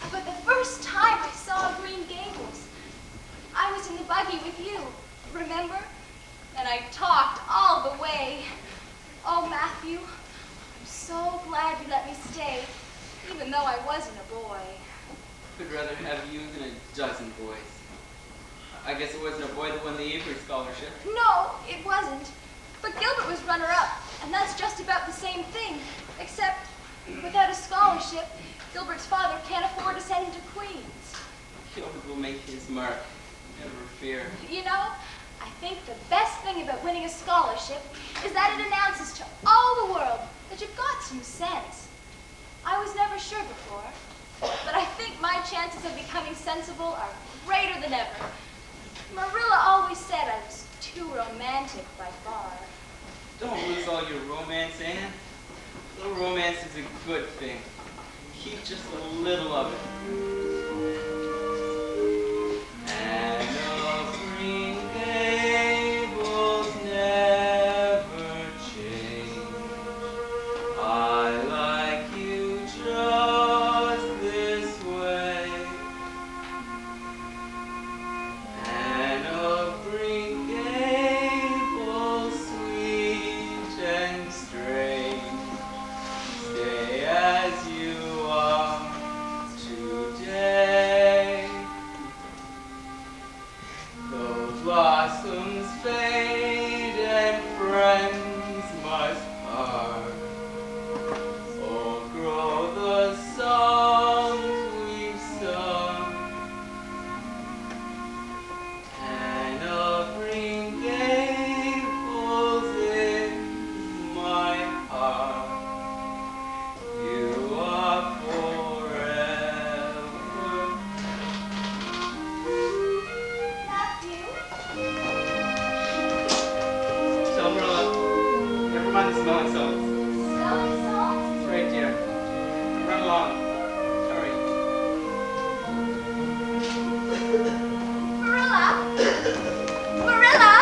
About the first time I saw Green Gables. I was in the buggy with you, remember? And I talked all the way. Oh, Matthew, I'm so glad you let me stay, even though I wasn't a boy. I'd rather have you than a dozen boys. I guess it wasn't a boy that won the Avery Scholarship. No, it wasn't. But Gilbert was runner-up, and that's just about the same thing. Except, without a scholarship, Gilbert's father can't afford to send him to Queens. Gilbert will make his mark, never fear. You know, I think the best thing about winning a scholarship is that it announces to all the world that you've got some sense. I was never sure before, but I think my chances of becoming sensible are greater than ever. Marilla always said I was too romantic by far. Don't lose all your romance, Anne. A little romance is a good thing. Keep just a little of it. And the Green Gables never change. I like you just this way. And of Green Gables sweet and strange. Stay as you are today. Though blossoms fade and friends must part, old grow the songs we've sung, and a Green Gables in my heart. You are forever. Matthew? Tell Marilla, never mind the smelling salts. Smelling salts? It's right there. Run along. Hurry. Marilla? Marilla?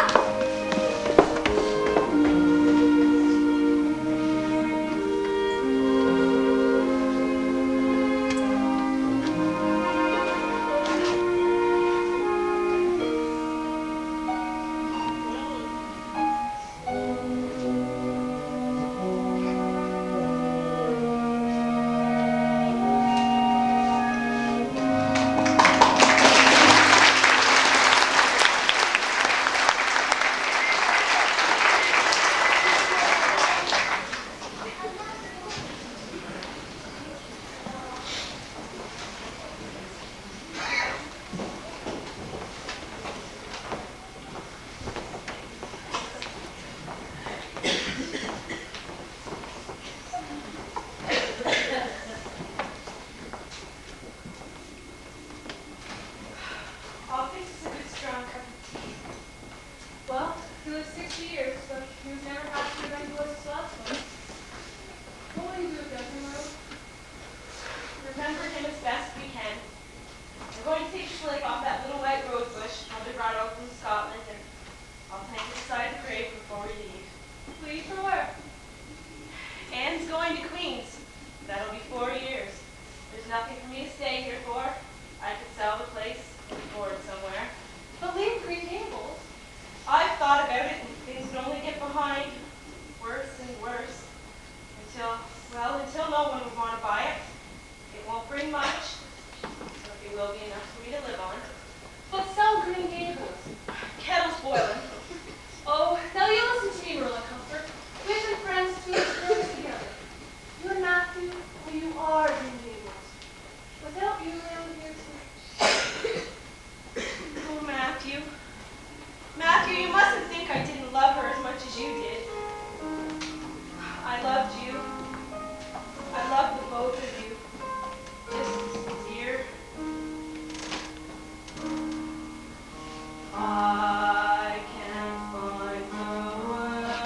I can't find the words,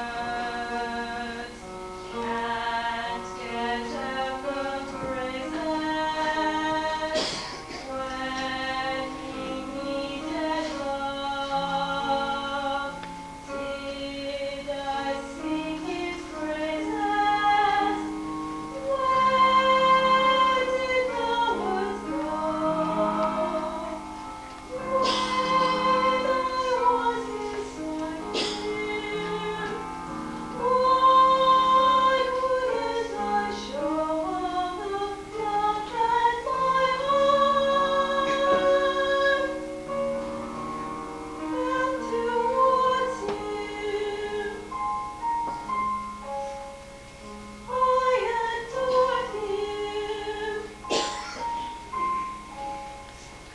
can't get at the phrases. When he needed love, did I sing his praises? Where did the words go?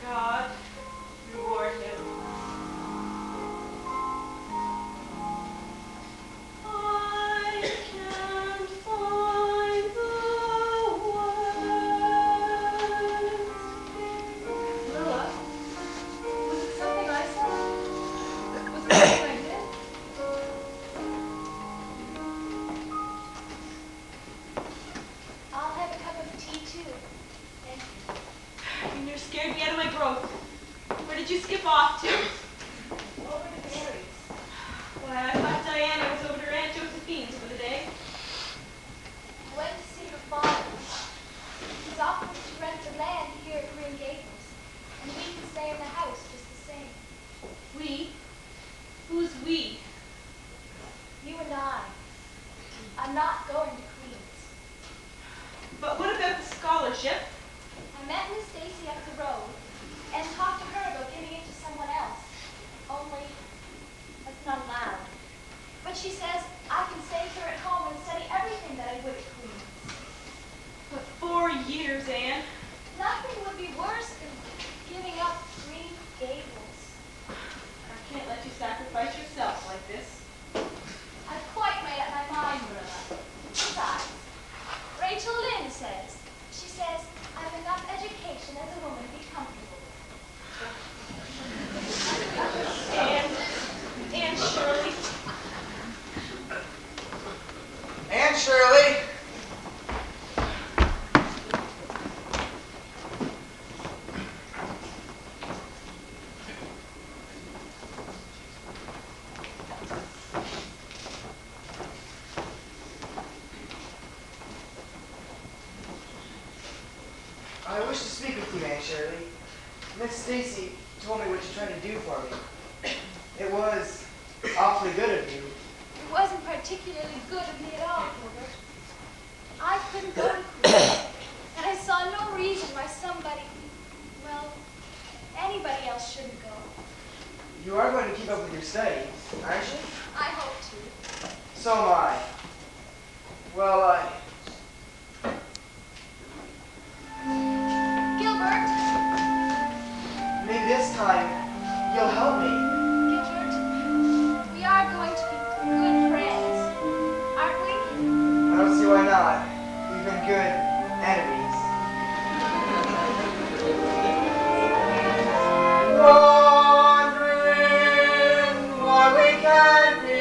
God reward him. I can't find the words. Lila, was it something I said? Was it something I did? I'll have a cup of tea too. Thank you. You near scared me out of my growth. Where did you skip off to? Over to Mary's. Why, I thought Diana was over to her Aunt Josephine's for the day. I went to see her father. He's offered to rent the land here at Green Gables, and we can stay in the house just the same. We? Who's we? You and I. I'm not going to Queens. But what about the scholarship? I met Miss Stacy up the road and talked to her about giving it to someone else. Only, that's not allowed. But she says I can stay here at home and study everything that I would at Queens. But 4 years, Anne. Nothing would be worse than giving up Green Gables. I can't let you sacrifice yourself like this. I've quite made up my mind, Marilla. Besides, Rachel Lynn says, she says I've enough education as a woman to be comfortable with. Anne Shirley. Aunt Shirley. I wish to speak with you, Aunt Shirley. Miss Stacy told me what you're trying to do for me. It was awfully good of you. It wasn't particularly good of me at all, Gilbert. I couldn't go to Queens, and I saw no reason why somebody, well, anybody else shouldn't go. You are going to keep up with your studies, aren't you? I hope to. So am I. Well, Gilbert, maybe this time you'll help me. Gilbert, we are going to be good friends, aren't we? I don't see why not. We've been good enemies. Wondering what we can be.